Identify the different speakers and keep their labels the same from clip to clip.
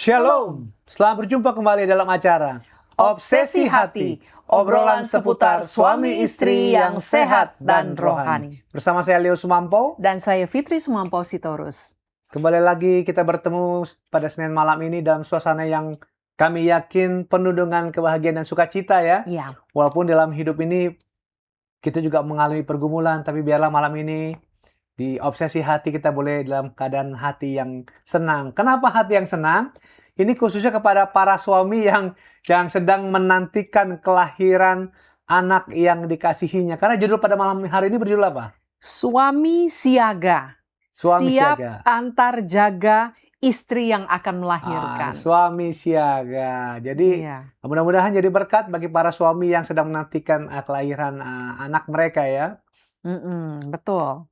Speaker 1: Shalom, selamat berjumpa kembali dalam acara Obsesi Hati, obrolan seputar suami istri yang sehat dan rohani. Bersama saya Leo Sumampo
Speaker 2: dan saya Fitri Sumampo Sitorus.
Speaker 1: Kembali lagi kita bertemu pada Senin malam ini dalam suasana yang kami yakin penuh dengan kebahagiaan dan sukacita ya. Walaupun dalam hidup ini kita juga mengalami pergumulan, tapi biarlah malam ini di Obsesi Hati kita boleh dalam keadaan hati yang senang. Kenapa hati yang senang? Ini khususnya kepada para suami yang sedang menantikan kelahiran anak yang dikasihinya. Karena judul pada malam hari ini berjudul apa?
Speaker 2: Suami siaga.
Speaker 1: Suami
Speaker 2: siap
Speaker 1: siaga.
Speaker 2: Antar jaga istri yang akan melahirkan.
Speaker 1: Suami siaga. Jadi mudah-mudahan jadi berkat bagi para suami yang sedang menantikan kelahiran anak mereka ya.
Speaker 2: Betul.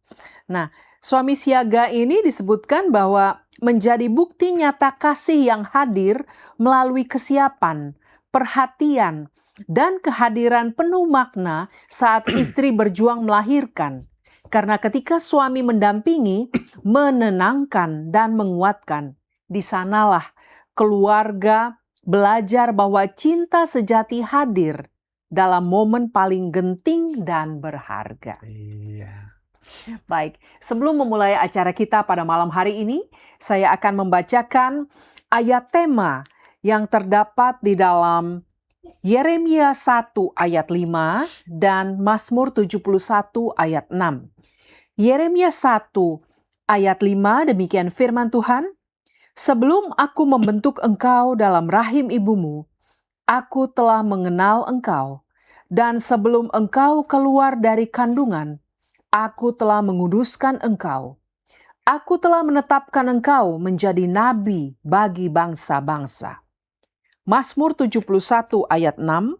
Speaker 2: Nah, suami siaga ini disebutkan bahwa menjadi bukti nyata kasih yang hadir melalui kesiapan, perhatian, dan kehadiran penuh makna saat istri berjuang melahirkan. Karena ketika suami mendampingi, menenangkan, dan menguatkan, di sanalah keluarga belajar bahwa cinta sejati hadir dalam momen paling genting dan berharga.
Speaker 1: Iya.
Speaker 2: Baik, sebelum memulai acara kita pada malam hari ini, saya akan membacakan ayat tema yang terdapat di dalam Yeremia 1 ayat 5 dan Mazmur 71 ayat 6. Yeremia 1 ayat 5 demikian firman Tuhan, "Sebelum aku membentuk engkau dalam rahim ibumu, aku telah mengenal engkau, dan sebelum engkau keluar dari kandungan, aku telah menguduskan engkau. Aku telah menetapkan engkau menjadi nabi bagi bangsa-bangsa." Mazmur 71 ayat 6.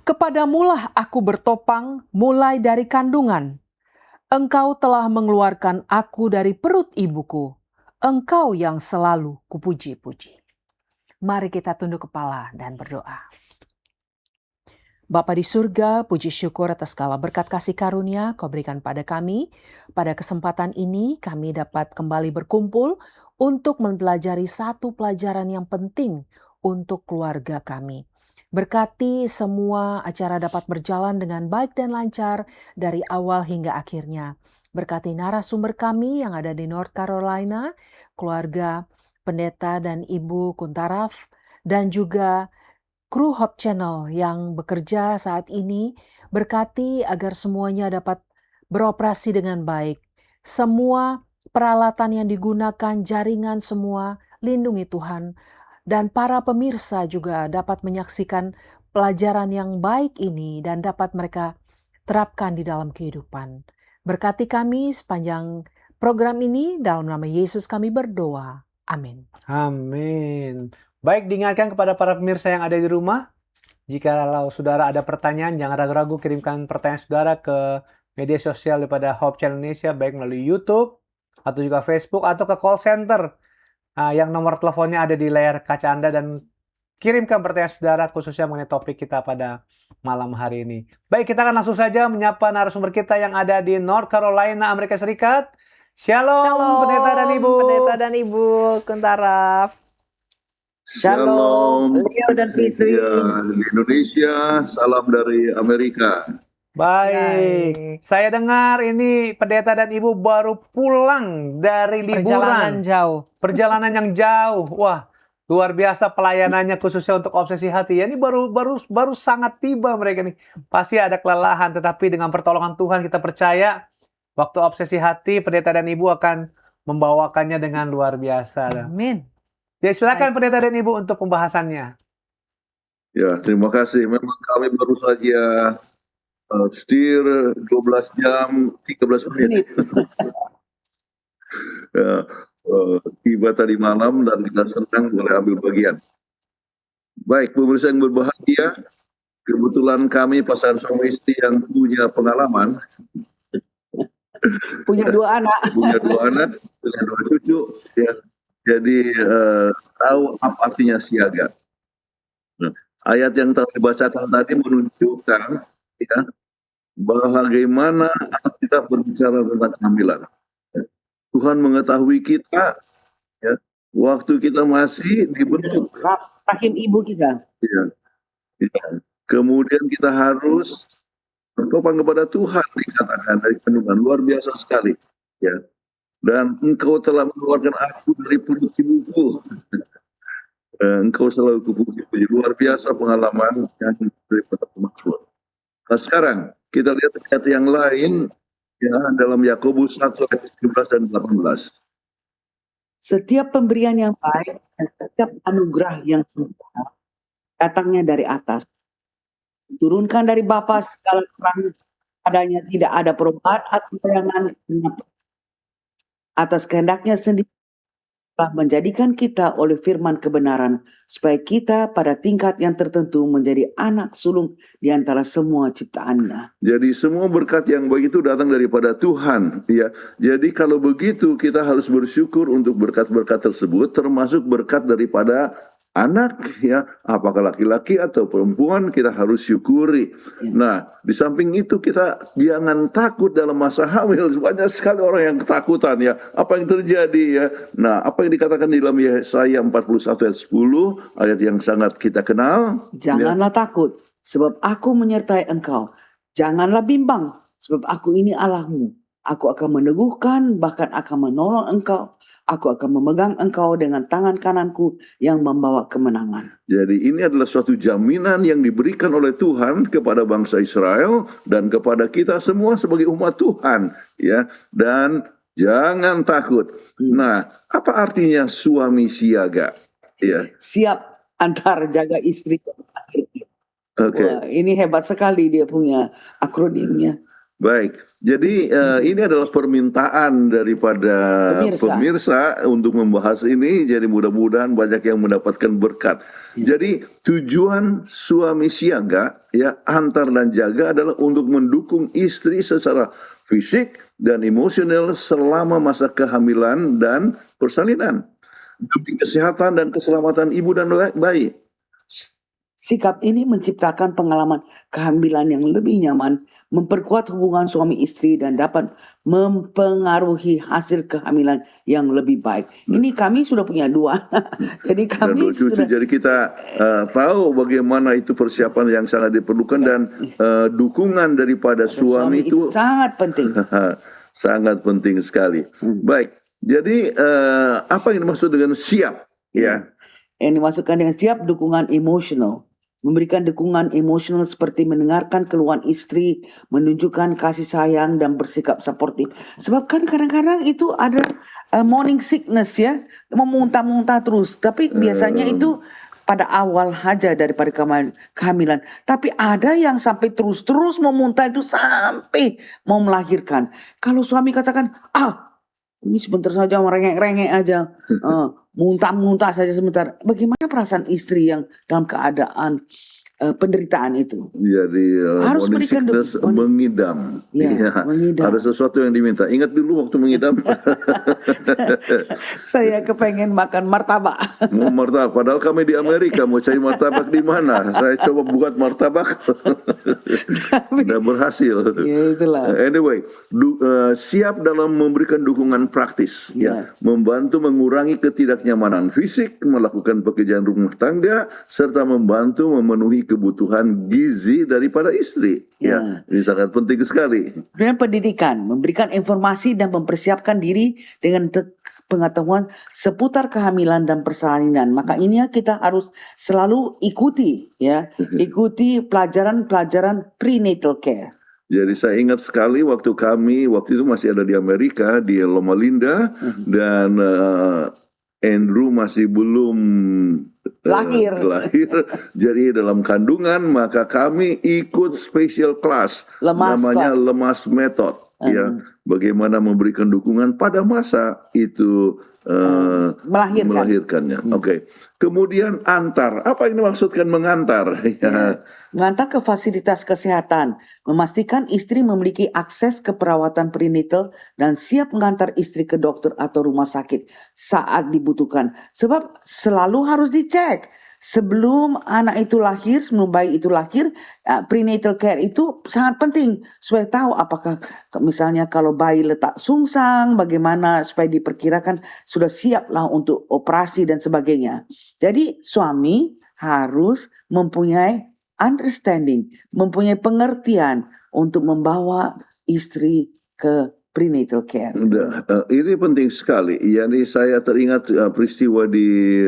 Speaker 2: "Kepadamulah aku bertopang mulai dari kandungan. Engkau telah mengeluarkan aku dari perut ibuku. Engkau yang selalu kupuji-puji." Mari kita tunduk kepala dan berdoa. Bapa di surga, puji syukur atas segala berkat kasih karunia Kau berikan pada kami. Pada kesempatan ini kami dapat kembali berkumpul untuk mempelajari satu pelajaran yang penting untuk keluarga kami. Berkati semua acara dapat berjalan dengan baik dan lancar dari awal hingga akhirnya. Berkati narasumber kami yang ada di North Carolina, keluarga Pendeta dan Ibu Kuntaraf, dan juga kru Hope Channel yang bekerja saat ini. Berkati agar semuanya dapat beroperasi dengan baik. Semua peralatan yang digunakan, jaringan semua, lindungi Tuhan. Dan para pemirsa juga dapat menyaksikan pelajaran yang baik ini dan dapat mereka terapkan di dalam kehidupan. Berkati kami sepanjang program ini, dalam nama Yesus kami berdoa. Amin.
Speaker 1: Amin. Baik, diingatkan kepada para pemirsa yang ada di rumah, jikalau saudara ada pertanyaan, jangan ragu-ragu kirimkan pertanyaan saudara ke media sosial daripada Hope Channel Indonesia, baik melalui YouTube atau juga Facebook atau ke call center yang nomor teleponnya ada di layar kaca Anda, dan kirimkan pertanyaan saudara khususnya mengenai topik kita pada malam hari ini. Baik, kita akan langsung saja menyapa narasumber kita yang ada di North Carolina, Amerika Serikat. Shalom, Pendeta dan Ibu.
Speaker 2: Pendeta dan Ibu Kuntaraf.
Speaker 3: Shalom, Leo dan Fitri. Di Indonesia, salam dari Amerika.
Speaker 1: Baik, saya dengar ini Pendeta dan Ibu baru pulang dari liburan. Perjalanan yang jauh. Wah, luar biasa pelayanannya khususnya untuk Obsesi Hati. Ya, ini baru sangat tiba mereka nih. Pasti ada kelelahan, tetapi dengan pertolongan Tuhan kita percaya waktu Obsesi Hati, Pendeta dan Ibu akan membawakannya dengan luar biasa.
Speaker 2: Amin.
Speaker 1: Ya, silakan Pendeta dan Ibu untuk pembahasannya.
Speaker 3: Ya, terima kasih. Memang kami baru saja setir 12 jam 13 menit. Ya, tiba tadi malam dan kita senang boleh ambil bagian. Baik, pemirsa yang berbahagia, kebetulan kami pasangan suami istri yang punya pengalaman.
Speaker 2: Punya dua anak.
Speaker 3: Punya dua cucu. Ya. Jadi tahu apa artinya siaga. Nah, ayat yang telah dibacakan tadi menunjukkan ya, bagaimana kita berbicara tentang kehamilan. Tuhan mengetahui kita, ya, waktu kita masih dibentuk.
Speaker 4: Rahim ibu kita.
Speaker 3: Ya, ya. Kemudian kita harus bertopan kepada Tuhan, dikatakan dari kandungan, luar biasa sekali. Ya. Dan engkau telah mengeluarkan aku dari perut ibuku. Engkau selalu kupuji. Luar biasa pengalaman yang daripada Mazmur. Nah sekarang kita lihat ayat yang lain ya dalam Yakobus 1 ayat 17 dan 18.
Speaker 4: Setiap pemberian yang baik dan setiap anugerah yang sempurna datangnya dari atas. Turunkan dari Bapa segala terang, padanya tidak ada perubahan atau bayangan atas kehendaknya sendiri telah menjadikan kita oleh firman kebenaran supaya kita pada tingkat yang tertentu menjadi anak sulung di antara semua ciptaannya.
Speaker 3: Jadi semua berkat yang baik itu datang daripada Tuhan, ya. Jadi kalau begitu kita harus bersyukur untuk berkat-berkat tersebut, termasuk berkat daripada anak, ya, apakah laki-laki atau perempuan, kita harus syukuri. Nah, di samping itu kita jangan takut dalam masa hamil. Banyak sekali orang yang ketakutan, ya. Apa yang terjadi, ya? Nah, apa yang dikatakan di dalam Yesaya 41 ayat 10, ayat yang sangat kita kenal.
Speaker 4: Janganlah takut, sebab aku menyertai engkau. Janganlah bimbang, sebab aku ini Allahmu. Aku akan meneguhkan, bahkan akan menolong engkau. Aku akan memegang engkau dengan tangan kananku yang membawa kemenangan.
Speaker 3: Jadi ini adalah suatu jaminan yang diberikan oleh Tuhan kepada bangsa Israel dan kepada kita semua sebagai umat Tuhan, ya. Dan jangan takut. Nah, apa artinya suami siaga? Ya.
Speaker 4: Siap antar jaga istri.
Speaker 3: Oke.
Speaker 4: Wah, ini hebat sekali dia punya akronimnya.
Speaker 3: Baik, jadi ini adalah permintaan daripada pemirsa untuk membahas ini. Jadi mudah-mudahan banyak yang mendapatkan berkat. Jadi tujuan suami siaga, ya, antar dan jaga adalah untuk mendukung istri secara fisik dan emosional selama masa kehamilan dan persalinan, demi kesehatan dan keselamatan ibu dan bayi.
Speaker 4: Sikap ini menciptakan pengalaman kehamilan yang lebih nyaman, memperkuat hubungan suami istri dan dapat mempengaruhi hasil kehamilan yang lebih baik. Ini kami sudah punya 2. Jadi kami
Speaker 3: sudah. Jadi kita tahu bagaimana itu persiapan yang sangat diperlukan dan dukungan daripada suami itu
Speaker 4: sangat penting.
Speaker 3: Sangat penting sekali. Baik. Jadi apa yang dimaksud dengan siap? Ya.
Speaker 4: Yang dimasukkan dengan siap, dukungan emosional. Memberikan dukungan emosional seperti mendengarkan keluhan istri, menunjukkan kasih sayang dan bersikap suportif. Sebab kan kadang-kadang itu ada morning sickness, ya, memuntah-muntah terus. Tapi biasanya itu pada awal aja daripada kehamilan. Tapi ada yang sampai terus-terus memuntah itu sampai mau melahirkan. Kalau suami katakan, ini sebentar saja merengek-rengek aja, muntah-muntah saja sebentar. Bagaimana perasaan istri yang dalam keadaan penderitaan itu?
Speaker 3: Jadi
Speaker 4: harus berikan
Speaker 3: mengidam.
Speaker 4: Ya, mengidam.
Speaker 3: Ada sesuatu yang diminta. Ingat dulu waktu mengidam.
Speaker 4: Saya kepengen makan martabak.
Speaker 3: Mau martabak. Padahal kami di Amerika, mau cari martabak di mana? Saya coba buat martabak. Tidak berhasil.
Speaker 4: Ya, itulah.
Speaker 3: Anyway, siap dalam memberikan dukungan praktis, ya, membantu mengurangi ketidaknyamanan fisik, melakukan pekerjaan rumah tangga, serta membantu memenuhi kebutuhan gizi daripada istri. Ya, ini sangat penting sekali.
Speaker 4: Dan pendidikan, memberikan informasi dan mempersiapkan diri dengan pengetahuan seputar kehamilan dan persalinan. Maka ini kita harus selalu ikuti, ya, ikuti pelajaran prenatal care.
Speaker 3: Jadi saya ingat sekali waktu itu masih ada di Amerika, di Loma Linda, dan Andrew masih belum
Speaker 4: lahir.
Speaker 3: Jadi dalam kandungan, maka kami ikut special class, namanya Lemas Method, ya, bagaimana memberikan dukungan pada masa itu melahirkannya. Oke. Kemudian antar, apa yang dimaksudkan mengantar?
Speaker 4: Mengantar ke fasilitas kesehatan, memastikan istri memiliki akses ke perawatan prenatal dan siap mengantar istri ke dokter atau rumah sakit saat dibutuhkan. Sebab selalu harus dicek. sebelum anak itu lahir, sebelum bayi itu lahir, prenatal care itu sangat penting supaya tahu apakah misalnya kalau bayi letak sungsang, bagaimana supaya diperkirakan sudah siap lah untuk operasi dan sebagainya. Jadi suami harus mempunyai understanding, mempunyai pengertian untuk membawa istri ke prenatal care.
Speaker 3: Ini penting sekali. Yani saya teringat peristiwa di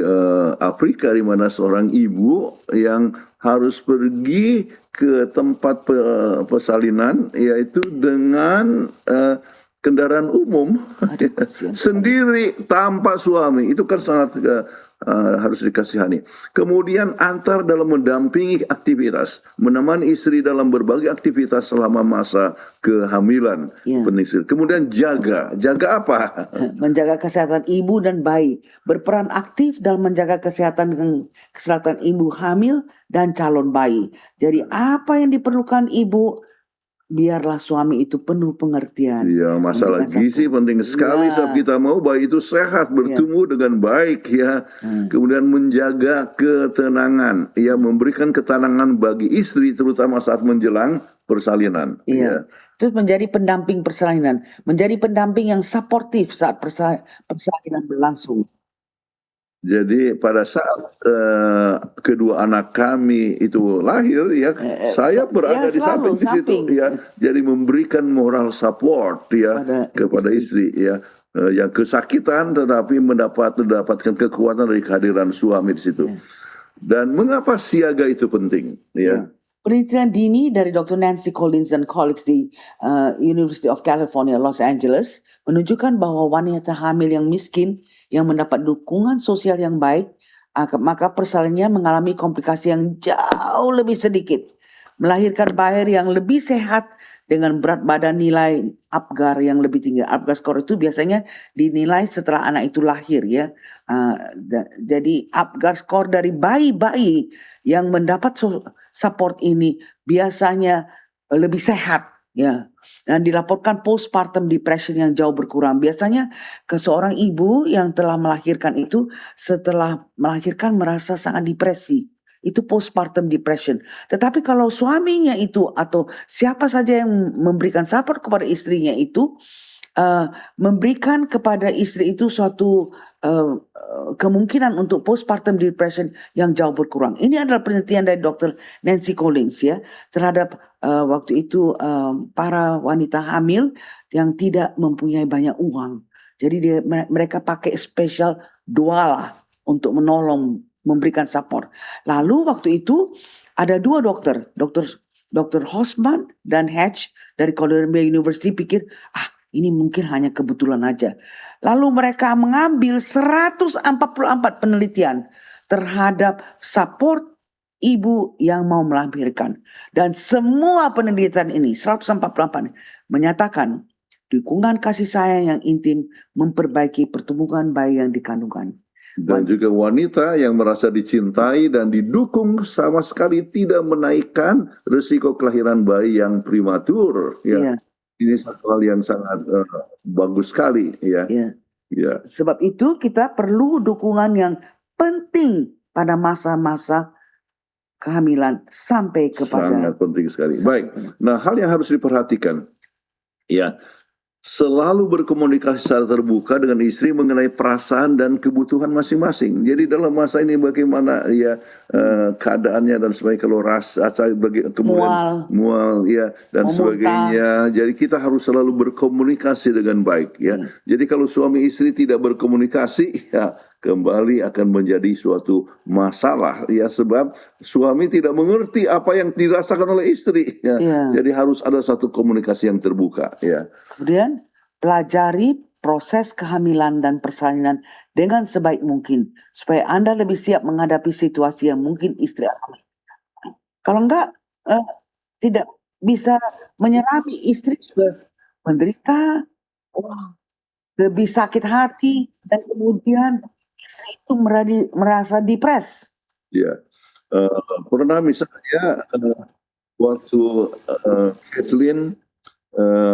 Speaker 3: Afrika di mana seorang ibu yang harus pergi ke tempat persalinan yaitu dengan kendaraan umum sendiri tanpa suami. Itu kan sangat harus dikasihani. Kemudian antar dalam mendampingi aktivitas, menemani istri dalam berbagai aktivitas selama masa kehamilan. Kemudian jaga apa?
Speaker 4: Menjaga kesehatan ibu dan bayi, berperan aktif dalam menjaga kesehatan ibu hamil dan calon bayi. Jadi apa yang diperlukan ibu, biarlah suami itu penuh pengertian.
Speaker 3: Ya, masalah gizi penting sekali sebab kita mau bayi itu sehat, bertumbuh dengan baik ya. Kemudian menjaga ketenangan, ya, memberikan ketenangan bagi istri terutama saat menjelang persalinan. Ya.
Speaker 4: Terus menjadi pendamping persalinan, menjadi pendamping yang suportif saat persalinan berlangsung.
Speaker 3: Jadi pada saat kedua anak kami itu lahir, ya, saya berada di samping di situ, ya. Jadi memberikan moral support, ya, kepada istri, ya, yang kesakitan tetapi mendapatkan kekuatan dari kehadiran suami di situ. Dan mengapa siaga itu penting, ya?
Speaker 4: Penelitian dini dari Dr. Nancy Collins dan colleagues di University of California, Los Angeles menunjukkan bahwa wanita hamil yang miskin yang mendapat dukungan sosial yang baik, maka persalinannya mengalami komplikasi yang jauh lebih sedikit, melahirkan bayi yang lebih sehat dengan berat badan nilai APGAR yang lebih tinggi. APGAR score itu biasanya dinilai setelah anak itu lahir, ya. Jadi APGAR score dari bayi-bayi yang mendapat support ini biasanya lebih sehat, ya, dan dilaporkan postpartum depression yang jauh berkurang. Biasanya ke seorang ibu yang telah melahirkan itu setelah melahirkan merasa sangat depresi. Itu postpartum depression. Tetapi kalau suaminya itu atau siapa saja yang memberikan support kepada istrinya itu memberikan kepada istri itu suatu kemungkinan untuk postpartum depression yang jauh berkurang. Ini adalah penelitian dari Dr. Nancy Collins, ya, terhadap waktu itu para wanita hamil yang tidak mempunyai banyak uang. Jadi mereka pakai special doa lah untuk menolong, memberikan support. Lalu waktu itu ada dua dokter, Dr. Hosman dan Hatch dari Columbia University pikir, ini mungkin hanya kebetulan aja. Lalu mereka mengambil 144 penelitian terhadap support ibu yang mau melahirkan. Dan semua penelitian ini, 144, menyatakan dukungan kasih sayang yang intim memperbaiki pertumbuhan bayi yang dikandungkan.
Speaker 3: Dan juga wanita yang merasa dicintai dan didukung sama sekali tidak menaikkan risiko kelahiran bayi yang prematur. Ya. Ini satu hal yang sangat bagus sekali, ya.
Speaker 4: Sebab itu kita perlu dukungan yang penting pada masa-masa kehamilan sampai kepada.
Speaker 3: Sangat penting sekali. Baik. Nah, hal yang harus diperhatikan, ya, selalu berkomunikasi secara terbuka dengan istri mengenai perasaan dan kebutuhan masing-masing. Jadi dalam masa ini bagaimana, ya, keadaannya dan sebagainya, kalau rasa kemudian mual, ya, dan sebagainya. Jadi kita harus selalu berkomunikasi dengan baik, ya. Jadi kalau suami istri tidak berkomunikasi, ya, kembali akan menjadi suatu masalah, ya, sebab suami tidak mengerti apa yang dirasakan oleh istri, ya. Jadi harus ada satu komunikasi yang terbuka, ya.
Speaker 4: Kemudian pelajari proses kehamilan dan persalinan dengan sebaik mungkin supaya Anda lebih siap menghadapi situasi yang mungkin istri alami. Kalau enggak, tidak bisa menyerami, istri sudah menderita, lebih sakit hati, dan kemudian istri itu merasa depres.
Speaker 3: Ya, pernah misalnya waktu Kathleen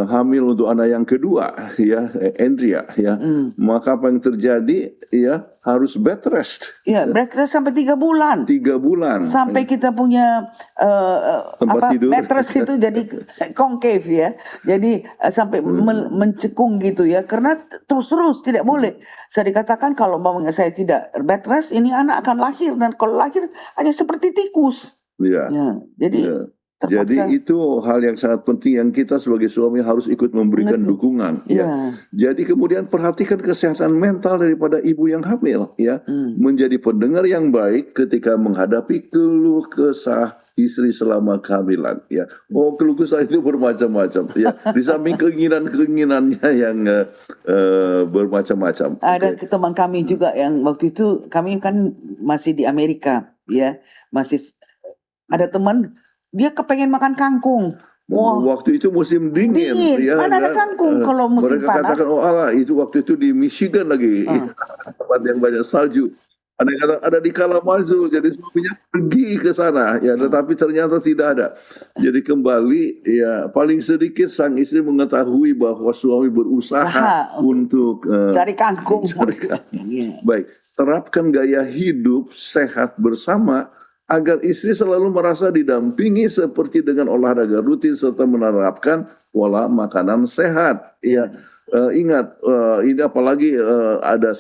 Speaker 3: hamil untuk anak yang kedua, ya, Andrea, ya, maka apa yang terjadi, ya, harus bed rest.
Speaker 4: Ya, breakfast sampai 3 bulan.
Speaker 3: 3 bulan.
Speaker 4: Sampai kita punya
Speaker 3: Tempat tidur.
Speaker 4: mattress itu jadi concave ya. Jadi sampai mencekung gitu ya. Karena terus-terus tidak boleh. Saya dikatakan kalau umpamanya saya tidak bed rest, ini anak akan lahir, dan kalau lahir hanya seperti tikus.
Speaker 3: Ya.
Speaker 4: Ya, jadi
Speaker 3: Ya.
Speaker 4: terpaksa.
Speaker 3: Jadi itu hal yang sangat penting yang kita sebagai suami harus ikut memberikan dukungan. Ya.
Speaker 4: Ya.
Speaker 3: Jadi kemudian perhatikan kesehatan mental daripada ibu yang hamil, ya, menjadi pendengar yang baik ketika menghadapi keluh kesah istri selama kehamilan. Ya, keluh kesah itu bermacam-macam. Ya, di samping keinginannya yang bermacam-macam.
Speaker 4: Ada teman kami juga yang waktu itu kami kan masih di Amerika, ya, masih ada teman dia kepengen makan kangkung. Wah,
Speaker 3: Waktu itu musim dingin, ya,
Speaker 4: mana ada
Speaker 3: dan,
Speaker 4: kangkung kalau musim
Speaker 3: mereka
Speaker 4: panas?
Speaker 3: katakan, oh Allah, itu waktu itu di Michigan lagi, tempat yang banyak salju. Ada yang kata ada di Kalamazoo, jadi suaminya pergi ke sana, ya, tetapi ternyata tidak ada. Jadi kembali, ya, paling sedikit sang istri mengetahui bahwa suami berusaha
Speaker 4: Usaha
Speaker 3: untuk
Speaker 4: cari kangkung.
Speaker 3: cari kangkung.
Speaker 4: Iya.
Speaker 3: Baik, terapkan gaya hidup sehat bersama agar istri selalu merasa didampingi seperti dengan olahraga rutin serta menerapkan pola makanan sehat. Ya, ingat ini apalagi ada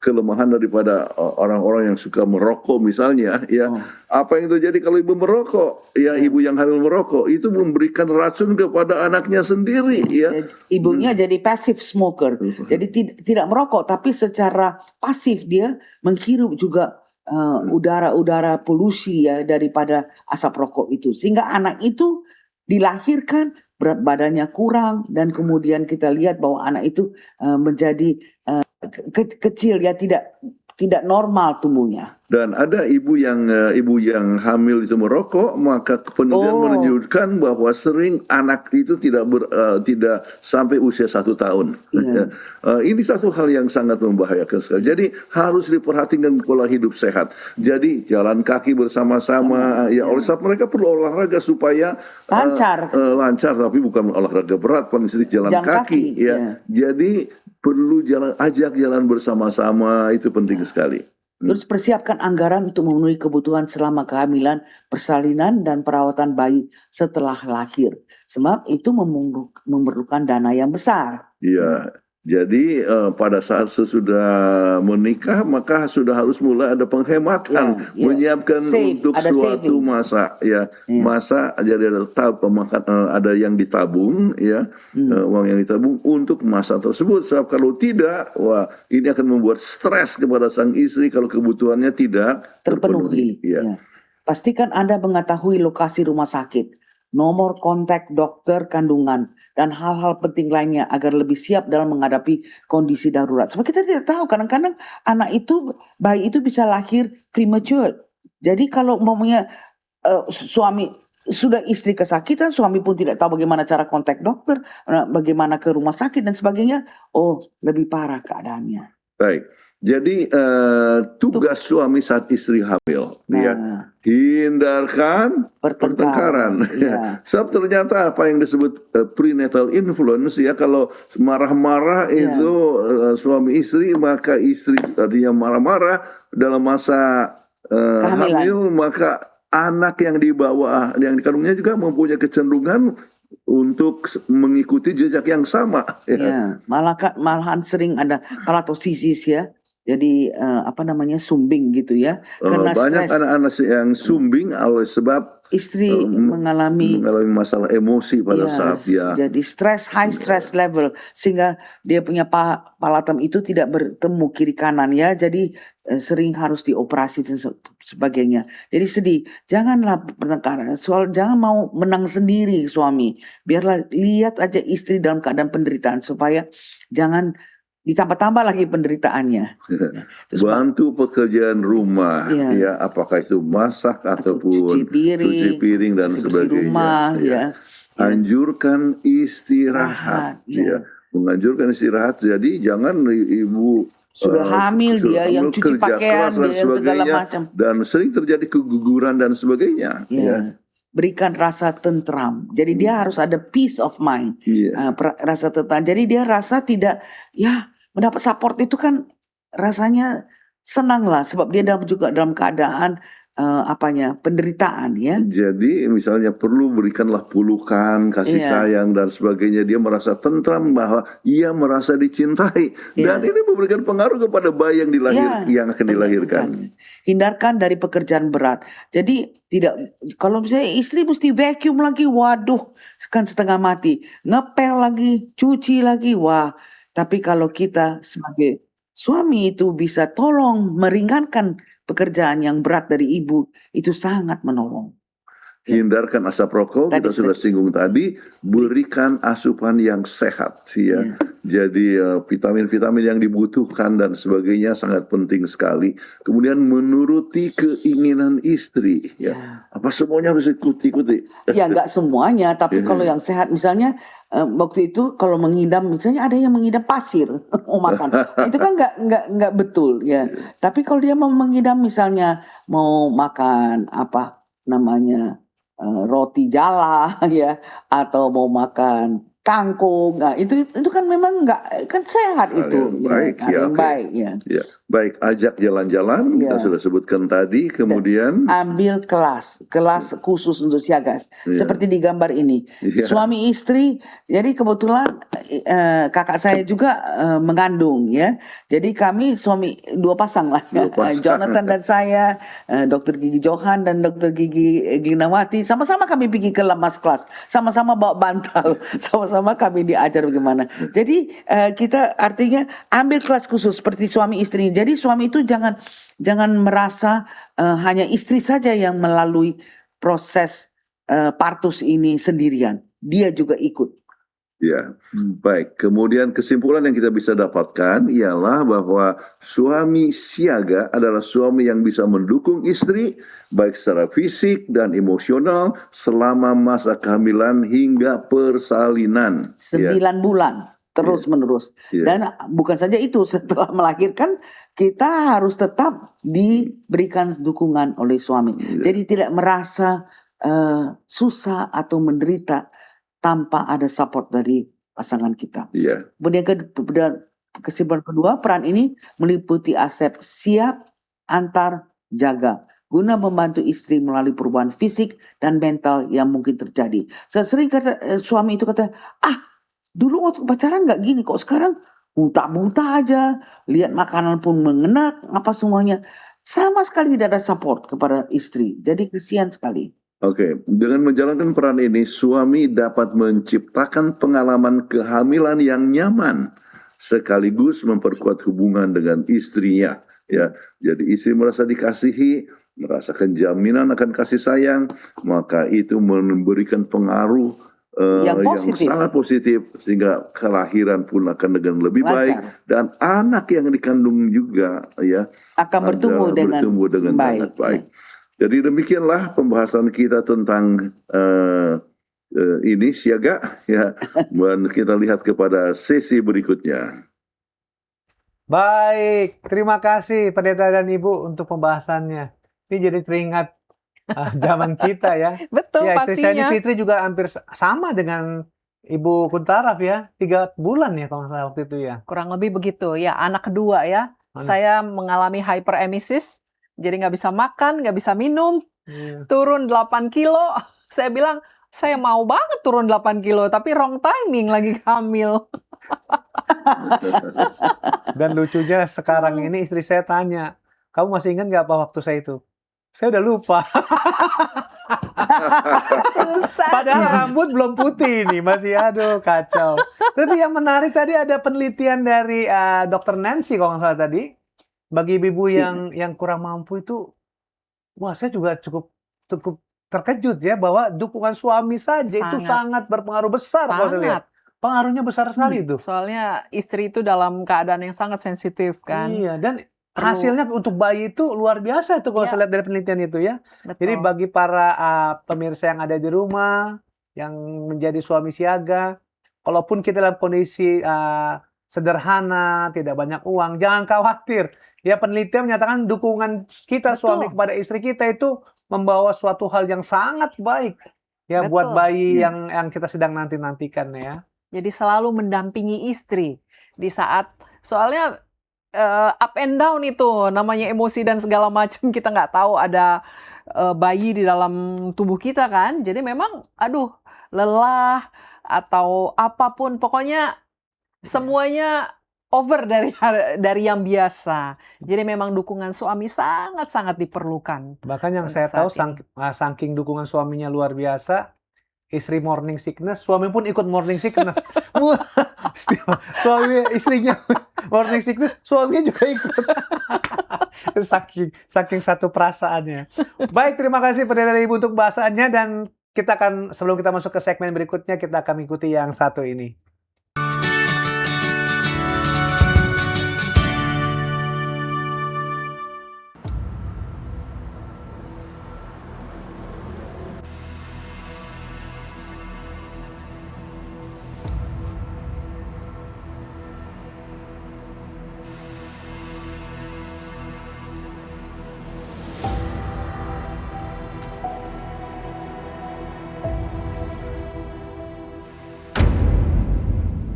Speaker 3: kelemahan daripada orang-orang yang suka merokok misalnya. Ya, apa yang terjadi kalau ibu merokok? Ya, ibu yang hamil merokok itu memberikan racun kepada anaknya sendiri. Ya,
Speaker 4: Ibunya jadi passive smoker. Jadi tidak merokok, tapi secara pasif dia menghirup juga udara-udara polusi ya daripada asap rokok itu, sehingga anak itu dilahirkan berat badannya kurang, dan kemudian kita lihat bahwa anak itu menjadi kecil ya, tidak normal tumbuhnya.
Speaker 3: Dan ada ibu yang hamil itu merokok, maka penelitian menunjukkan bahwa sering anak itu tidak sampai usia 1 tahun.
Speaker 4: Iya.
Speaker 3: Ini satu hal yang sangat membahayakan sekali. Jadi harus diperhatikan pola hidup sehat. Jadi jalan kaki bersama-sama, ya, oleh sebab mereka perlu olahraga supaya
Speaker 4: Lancar.
Speaker 3: lancar, tapi bukan olahraga berat, paling sedikit jalan kaki. Ya. Jadi perlu ajak jalan bersama-sama, itu penting sekali.
Speaker 4: Terus persiapkan anggaran untuk memenuhi kebutuhan selama kehamilan, persalinan, dan perawatan bayi setelah lahir. Sebab itu memerlukan dana yang besar.
Speaker 3: Iya, jadi pada saat sesudah menikah maka sudah harus mulai ada penghematan, menyiapkan untuk suatu masa, ya, masa. Jadi ada yang ditabung, ya, uang yang ditabung untuk masa tersebut. Sebab kalau tidak, wah, ini akan membuat stres kepada sang istri kalau kebutuhannya tidak terpenuhi. Ya.
Speaker 4: Ya. Pastikan Anda mengetahui lokasi rumah sakit, nomor kontak dokter kandungan, dan hal-hal penting lainnya agar lebih siap dalam menghadapi kondisi darurat. Sebab kita tidak tahu, kadang-kadang bayi itu bisa lahir premature. Jadi kalau umpamanya istri kesakitan, suami pun tidak tahu bagaimana cara kontak dokter, bagaimana ke rumah sakit dan sebagainya, lebih parah keadaannya.
Speaker 3: Baik. Jadi tugas suami saat istri hamil, ya, hindarkan pertengkaran.
Speaker 4: Ya.
Speaker 3: Sebab ternyata apa yang disebut prenatal influence, ya, kalau marah-marah itu suami istri, maka istri artinya marah-marah dalam masa hamil, maka anak yang dibawa, yang dikandungnya juga mempunyai kecenderungan untuk mengikuti jejak yang sama.
Speaker 4: Ya. Malahan sering ada palatosisis, ya. Jadi sumbing gitu ya. Karena
Speaker 3: banyak anak-anak yang sumbing oleh sebab
Speaker 4: istri mengalami
Speaker 3: masalah emosi pada saat dia.
Speaker 4: Jadi high stress level, sehingga dia punya palatam itu tidak bertemu kiri kanan, ya. Jadi sering harus dioperasi dan sebagainya. Jadi sedih. Janganlah pertengkaran. Jangan mau menang sendiri suami. Biarlah lihat aja istri dalam keadaan penderitaan, supaya jangan ditambah-tambah lagi penderitaannya.
Speaker 3: Terus bantu pekerjaan rumah, ya, apakah itu masak ataupun cuci piring dan sebagainya.
Speaker 4: Rumah,
Speaker 3: Anjurkan istirahat, ya. Menganjurkan istirahat. Jadi jangan ibu
Speaker 4: sudah hamil dia yang cuci pakaian, dia yang segala macam,
Speaker 3: dan sering terjadi keguguran dan sebagainya. Ya.
Speaker 4: berikan rasa tentram. Jadi dia harus ada peace of mind,
Speaker 3: Iya.
Speaker 4: rasa tentram. Jadi dia rasa tidak, ya mendapat support itu kan rasanya senang lah, sebab dia juga dalam keadaan penderitaan ya.
Speaker 3: Jadi misalnya perlu berikanlah pelukan, kasih
Speaker 4: Iya.
Speaker 3: sayang dan sebagainya. Dia merasa tentram bahwa ia merasa dicintai. Dan
Speaker 4: Iya.
Speaker 3: ini memberikan pengaruh kepada bayi yang yang akan dilahirkan.
Speaker 4: Hindarkan dari pekerjaan berat. Jadi tidak, kalau misalnya istri mesti vacuum lagi, waduh, kan setengah mati. Ngepel lagi, cuci lagi, wah. Tapi kalau kita sebagai suami itu bisa tolong meringankan pekerjaan yang berat dari ibu, itu sangat menolong.
Speaker 3: Hindarkan asap rokok, kita sudah singgung tadi. Berikan asupan yang sehat, ya. Jadi vitamin-vitamin yang dibutuhkan dan sebagainya sangat penting sekali. Kemudian menuruti keinginan istri, ya. Apa semuanya harus ikuti?
Speaker 4: Ya nggak semuanya, tapi kalau yang sehat, misalnya waktu itu kalau mengidam, misalnya ada yang mengidam pasir mau makan, itu kan nggak betul ya. Tapi kalau dia mau mengidam, misalnya mau makan roti jala ya, atau mau makan kangkung, nah itu kan memang nggak kan sehat itu,
Speaker 3: baik ya,
Speaker 4: baik ya.
Speaker 3: Ya, baik, ajak jalan-jalan, kita sudah sebutkan tadi, kemudian
Speaker 4: ambil kelas khusus untuk siaga, seperti di gambar ini. Suami istri, jadi kebetulan kakak saya juga mengandung ya. Jadi kami dua pasang lah, Jonathan dan saya, Dokter Gigi Johan dan Dokter Gigi Glinawati, sama-sama kami pergi ke Lemas kelas, sama-sama bawa bantal, sama-sama kami diajar bagaimana. Jadi kita artinya ambil kelas khusus seperti suami istri. Jadi suami itu jangan merasa hanya istri saja yang melalui proses partus ini sendirian. Dia juga ikut.
Speaker 3: Ya, baik. Kemudian kesimpulan yang kita bisa dapatkan ialah bahwa suami siaga adalah suami yang bisa mendukung istri baik secara fisik dan emosional selama masa kehamilan hingga persalinan.
Speaker 4: 9 bulan. Terus menerus. Dan bukan saja itu, setelah melahirkan kita harus tetap diberikan dukungan oleh suami. Jadi tidak merasa susah atau menderita tanpa ada support dari pasangan kita. Kemudian kesimpulan kedua, peran ini meliputi aspek siap antar jaga guna membantu istri melalui perubahan fisik dan mental yang mungkin terjadi. Sering suami itu kata, dulu waktu pacaran nggak gini, kok sekarang muntah-muntah aja, lihat makanan pun mengenak, apa semuanya. Sama sekali tidak ada support kepada istri. Jadi kesian sekali.
Speaker 3: Oke, dengan menjalankan peran ini, suami dapat menciptakan pengalaman kehamilan yang nyaman, sekaligus memperkuat hubungan dengan istrinya. Ya, jadi istri merasa dikasihi, merasakan jaminan akan kasih sayang, maka itu memberikan pengaruh yang sangat positif, sehingga kelahiran pun akan dengan lebih baik, dan anak yang dikandung juga ya
Speaker 4: akan bertumbuh dengan
Speaker 3: sangat baik. Jadi demikianlah pembahasan kita tentang ini siaga ya. Dan kita lihat kepada sesi berikutnya.
Speaker 1: Baik, terima kasih Pendeta dan Ibu untuk pembahasannya. Ini jadi teringat zaman kita ya.
Speaker 2: Betul,
Speaker 1: ya, istri
Speaker 2: pastinya.
Speaker 1: saya ini Fitri juga hampir sama dengan Ibu Kuntaraf ya. 3 bulan ya kalau nggak salah waktu itu ya.
Speaker 2: Kurang lebih begitu ya, anak kedua ya. Saya mengalami hyperemesis, jadi nggak bisa makan, nggak bisa minum, turun 8 kilo. Saya bilang, saya mau banget turun 8 kilo, tapi wrong timing lagi hamil.
Speaker 1: Dan lucunya sekarang ini istri saya tanya, kamu masih ingat nggak apa waktu saya itu? Saya udah lupa.
Speaker 2: Susah.
Speaker 1: Padahal rambut belum putih nih, masih aduh kacau. Tapi yang menarik tadi ada penelitian dari Dr. Nancy kalau nggak salah tadi. Bagi ibu yang kurang mampu itu, wah saya juga cukup terkejut ya bahwa dukungan suami saja itu sangat berpengaruh besar kalau saya lihat. Pengaruhnya besar sekali itu.
Speaker 2: Soalnya istri itu dalam keadaan yang sangat sensitif kan.
Speaker 1: Iya, dan hasilnya untuk bayi itu luar biasa itu kalau saya lihat dari penelitian itu ya.
Speaker 2: Betul.
Speaker 1: Jadi bagi para pemirsa yang ada di rumah, yang menjadi suami siaga, kalaupun kita dalam kondisi sederhana, tidak banyak uang, jangan khawatir. Ya, penelitian menyatakan dukungan kita suami
Speaker 2: Betul.
Speaker 1: kepada istri kita itu membawa suatu hal yang sangat baik. Ya, buat
Speaker 2: Betul.
Speaker 1: bayi
Speaker 4: Ya.
Speaker 1: yang kita sedang nanti-nantikan ya.
Speaker 2: Jadi selalu mendampingi istri di saat soalnya up and down itu namanya emosi dan segala macam, kita nggak tahu ada bayi di dalam tubuh kita kan. Jadi memang aduh lelah atau apapun pokoknya semuanya over dari yang biasa. Jadi memang dukungan suami sangat-sangat diperlukan
Speaker 1: Bahkan yang
Speaker 2: untuk
Speaker 1: saya tahu
Speaker 2: saat ini.
Speaker 1: saking dukungan suaminya luar biasa, istri morning sickness, suami pun ikut morning sickness. Wah, suami istrinya morning sickness, suaminya juga ikut. saking satu perasaannya. Baik, terima kasih pendeta Ibu untuk bahasannya, dan kita akan, sebelum kita masuk ke segmen berikutnya, kita akan ikuti yang satu ini.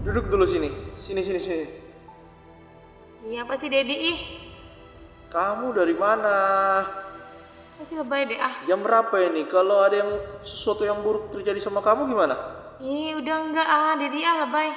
Speaker 5: Duduk dulu sini. Sini.
Speaker 6: Iya, apa sih Dedi? Ih,
Speaker 5: Kamu dari mana?
Speaker 6: apa sih lebay deh ah.
Speaker 5: Jam berapa ini? Kalau ada sesuatu yang buruk terjadi sama kamu gimana?
Speaker 6: Ih, udah enggak ah, Dedi ah lebay.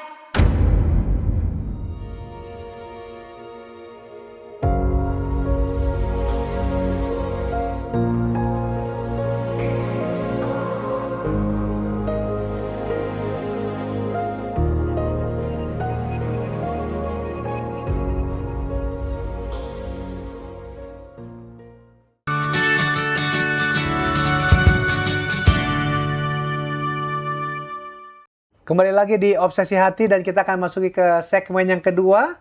Speaker 1: Kembali lagi di Obsesi Hati, dan kita akan masuki ke segmen yang kedua.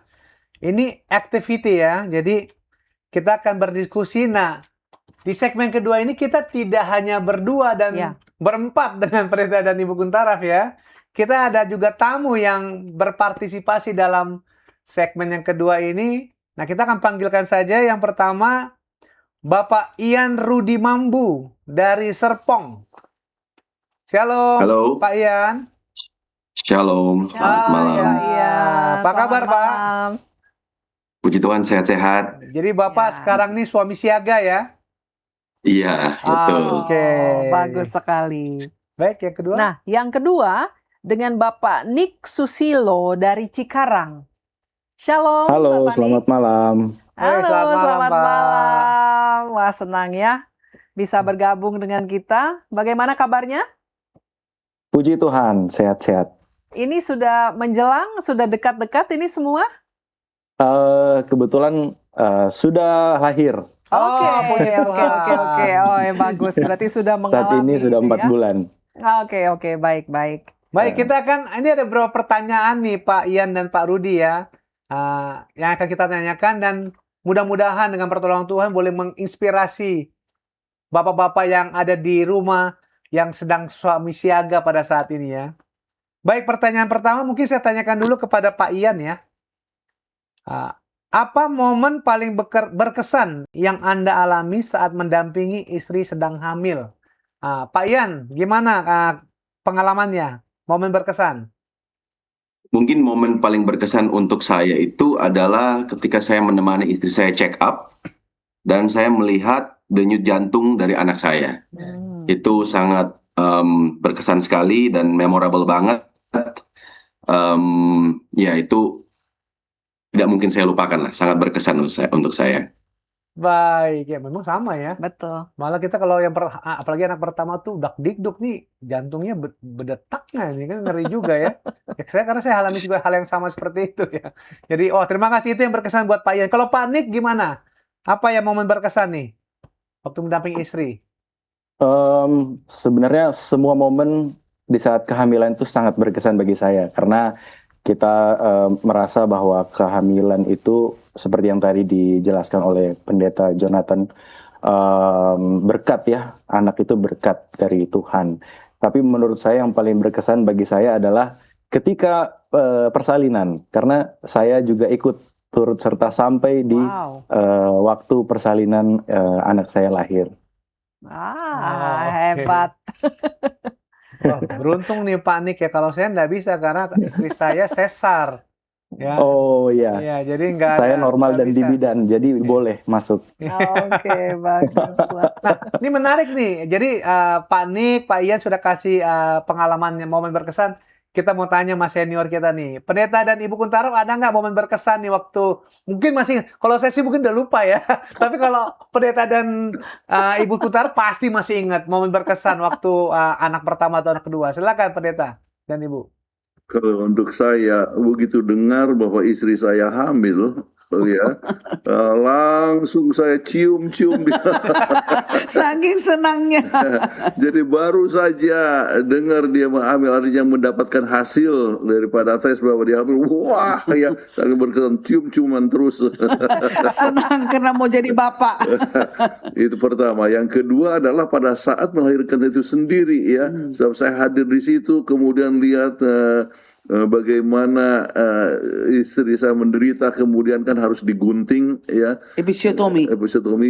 Speaker 1: Ini activity ya. Jadi kita akan berdiskusi. Nah, di segmen kedua ini kita tidak hanya berdua dan
Speaker 2: Ya.
Speaker 1: berempat dengan Pendeta dan Ibu Guntaraf ya. Kita ada juga tamu yang berpartisipasi dalam segmen yang kedua ini. Nah, kita akan panggilkan saja yang pertama, Bapak Ian Rudi Mambu dari Serpong. Shalom,
Speaker 7: Halo.
Speaker 1: Pak Ian.
Speaker 7: Shalom, selamat malam.
Speaker 1: ya.
Speaker 2: Iya,
Speaker 1: Apa kabar,
Speaker 2: selamat
Speaker 1: Pak?
Speaker 2: malam.
Speaker 7: Puji Tuhan sehat-sehat.
Speaker 1: Jadi Bapak
Speaker 2: Ya.
Speaker 1: sekarang nih suami siaga ya?
Speaker 7: Iya, betul.
Speaker 1: Oke.
Speaker 2: Oh, bagus sekali.
Speaker 1: Baik, yang kedua.
Speaker 2: Nah, yang kedua dengan Bapak Nick Susilo dari Cikarang. Shalom,
Speaker 8: Halo,
Speaker 2: Bapak
Speaker 8: selamat
Speaker 2: Nick.
Speaker 8: malam.
Speaker 2: Halo,
Speaker 1: selamat malam,
Speaker 2: selamat
Speaker 1: Pak.
Speaker 2: malam. Wah, senang ya bisa bergabung dengan kita. Bagaimana kabarnya?
Speaker 8: Puji Tuhan, sehat-sehat.
Speaker 2: Ini sudah menjelang, sudah dekat-dekat ini semua?
Speaker 8: Kebetulan sudah lahir.
Speaker 2: Oke,
Speaker 1: puji Tuhan.
Speaker 2: oke. Oh, ya bagus. Berarti sudah mengalami
Speaker 8: Saat ini sudah
Speaker 2: itu
Speaker 8: 4
Speaker 2: ya?
Speaker 8: bulan.
Speaker 2: Oke, baik.
Speaker 1: Baik, kita kan, ini ada beberapa pertanyaan nih Pak Ian dan Pak Rudi ya. Yang akan kita tanyakan, dan mudah-mudahan dengan pertolongan Tuhan boleh menginspirasi bapak-bapak yang ada di rumah yang sedang suami siaga pada saat ini ya. Baik, pertanyaan pertama mungkin saya tanyakan dulu kepada Pak Ian ya. Apa momen paling berkesan yang Anda alami saat mendampingi istri sedang hamil? Pak Ian, gimana pengalamannya? Momen berkesan?
Speaker 7: Mungkin momen paling berkesan untuk saya itu adalah ketika saya menemani istri saya check up dan saya melihat denyut jantung dari anak saya. Itu sangat berkesan sekali dan memorable banget. Ya, itu tidak mungkin saya lupakan lah. Sangat berkesan untuk saya.
Speaker 1: Baik, ya memang sama ya.
Speaker 2: Betul.
Speaker 1: Malah kita kalau yang apalagi anak pertama tuh dak-dikduk nih, jantungnya berdetak nggak nih, kan ngeri juga ya. Karena saya alami juga hal yang sama seperti itu ya. Jadi, terima kasih, itu yang berkesan buat Pak Ian. Kalau Pak Nick gimana? Apa yang momen berkesan nih waktu mendampingi istri?
Speaker 8: Sebenarnya semua momen di saat kehamilan itu sangat berkesan bagi saya karena kita merasa bahwa kehamilan itu seperti yang tadi dijelaskan oleh Pendeta Jonathan, berkat ya, anak itu berkat dari Tuhan. Tapi menurut saya yang paling berkesan bagi saya adalah ketika persalinan, karena saya juga ikut turut serta sampai di
Speaker 2: Wow.
Speaker 8: waktu persalinan anak saya lahir.
Speaker 1: Oh, oke.
Speaker 2: Hebat.
Speaker 1: Wah, beruntung nih Pak Nik ya. Kalau saya nggak bisa karena istri saya sesar. Ya,
Speaker 8: Oh ya,
Speaker 1: iya, jadi nggak
Speaker 8: saya
Speaker 1: ada,
Speaker 8: normal
Speaker 1: nggak
Speaker 8: dan
Speaker 1: bisa.
Speaker 8: di bidan, jadi boleh masuk.
Speaker 2: Oke, baguslah.
Speaker 1: Nah, ini menarik nih. Jadi Pak Nik, Pak Ian sudah kasih pengalaman momen berkesan. Kita mau tanya mas senior kita nih. Pendeta dan Ibu Kuntaro ada nggak momen berkesan nih waktu mungkin masih kalau saya sih mungkin udah lupa ya. Tapi kalau Pendeta dan Ibu Kuntaro pasti masih ingat momen berkesan waktu anak pertama atau anak kedua. Silakan Pendeta dan Ibu.
Speaker 3: Kalau untuk saya, begitu dengar bahwa istri saya hamil, ya, langsung saya cium-cium dia.
Speaker 4: Saking senangnya.
Speaker 3: Jadi baru saja dengar dia hamil, artinya mendapatkan hasil daripada tes bahwa dia hamil. Wah, ya, sangat berkesan, cium-ciuman terus.
Speaker 4: Senang karena mau jadi bapak.
Speaker 3: Itu pertama. Yang kedua adalah pada saat melahirkan itu sendiri, ya. Sebab saya hadir di situ, kemudian lihat bagaimana istri saya menderita, kemudian kan harus digunting, ya,
Speaker 4: Episiotomi.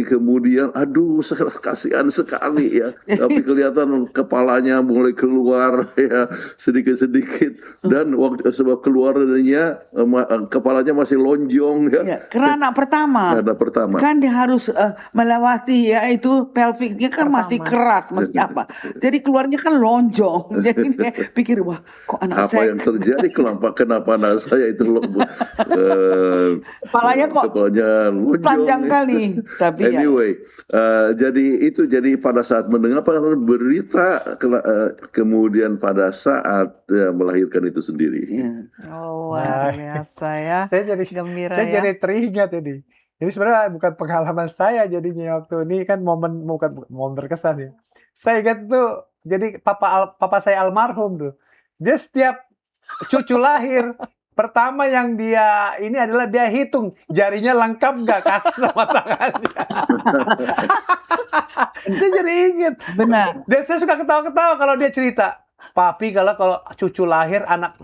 Speaker 3: kemudian aduh kasihan sekali, ya, tapi kelihatan kepalanya mulai keluar, ya, sedikit-sedikit, dan waktu sebab keluarnya kepalanya masih lonjong, ya.
Speaker 4: Ya, karena anak pertama.
Speaker 3: Ada pertama.
Speaker 4: Kan dia harus melewati yaitu pelviknya kan masih keras, masih apa. Jadi keluarnya kan lonjong. Jadi dia pikir wah kok anak
Speaker 3: Apa
Speaker 4: saya
Speaker 3: yang terjadi kenapa anak saya itu
Speaker 4: kepalanya kok
Speaker 3: lonjong.
Speaker 4: panjang kali. Tapi ya
Speaker 3: Anyway, jadi pada saat mendengar berita, kemudian pada saat melahirkan itu sendiri.
Speaker 4: ya.
Speaker 2: Oh, luar biasa ya.
Speaker 1: Saya jadi
Speaker 2: Gembira
Speaker 1: saya
Speaker 2: ya.
Speaker 1: jadi teringat ini. Jadi sebenarnya bukan pengalaman saya jadinya waktu ini kan bukan momen berkesan ya. Saya ingat tuh jadi papa saya almarhum tuh. Dia setiap cucu lahir pertama yang dia ini adalah dia hitung jarinya lengkap nggak kaki sama tangannya. Saya jadi ingat.
Speaker 4: Benar.
Speaker 1: Dan saya suka ketawa-ketawa kalau dia cerita. Papi kalau cucu lahir anak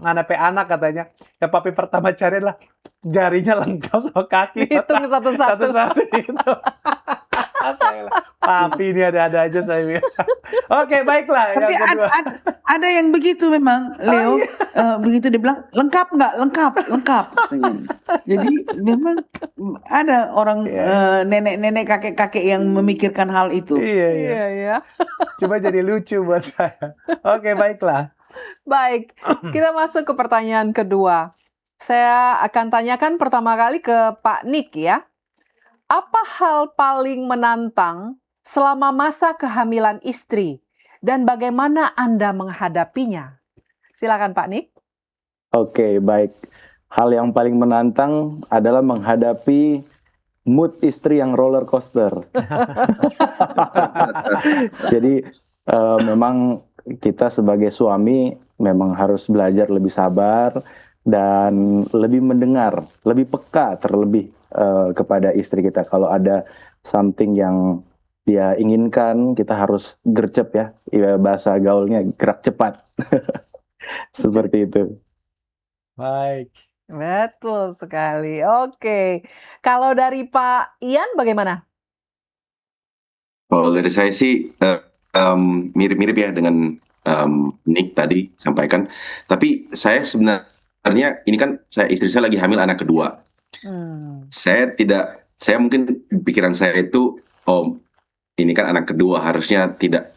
Speaker 1: katanya, ya papi pertama cari adalah jarinya lengkap sama kaki.
Speaker 2: Hitung satu-satu.
Speaker 1: Satu-satu itu. Saya bilang, papi ini ada-ada aja saya bilang. Oke, baiklah.
Speaker 4: Tapi
Speaker 1: Yang kedua.
Speaker 4: ada yang begitu memang Leo. Begitu dia bilang lengkap nggak? Lengkap. Katanya. Jadi memang ada orang nenek-nenek kakek-kakek yang memikirkan hal itu.
Speaker 1: Iya.
Speaker 2: Iya ya.
Speaker 1: Coba jadi lucu buat saya. Oke, baiklah.
Speaker 2: Baik, kita masuk ke pertanyaan kedua. Saya akan tanyakan pertama kali ke Pak Nik ya. Apa hal paling menantang selama masa kehamilan istri dan bagaimana Anda menghadapinya? Silakan Pak Nik.
Speaker 8: Oke, baik. Hal yang paling menantang adalah menghadapi mood istri yang roller coaster. Jadi memang kita sebagai suami memang harus belajar lebih sabar dan lebih mendengar, lebih peka terlebih kepada istri kita. Kalau ada something yang dia inginkan, kita harus gercep ya. Bahasa gaulnya gerak cepat. Seperti itu.
Speaker 1: Baik.
Speaker 2: Betul sekali. Oke. Kalau dari Pak Ian bagaimana?
Speaker 7: Kalau dari saya sih mirip-mirip ya dengan Nick tadi sampaikan. Tapi saya sebenarnya ini kan istri saya lagi hamil anak kedua. Saya mungkin pikiran saya itu, oh ini kan anak kedua harusnya tidak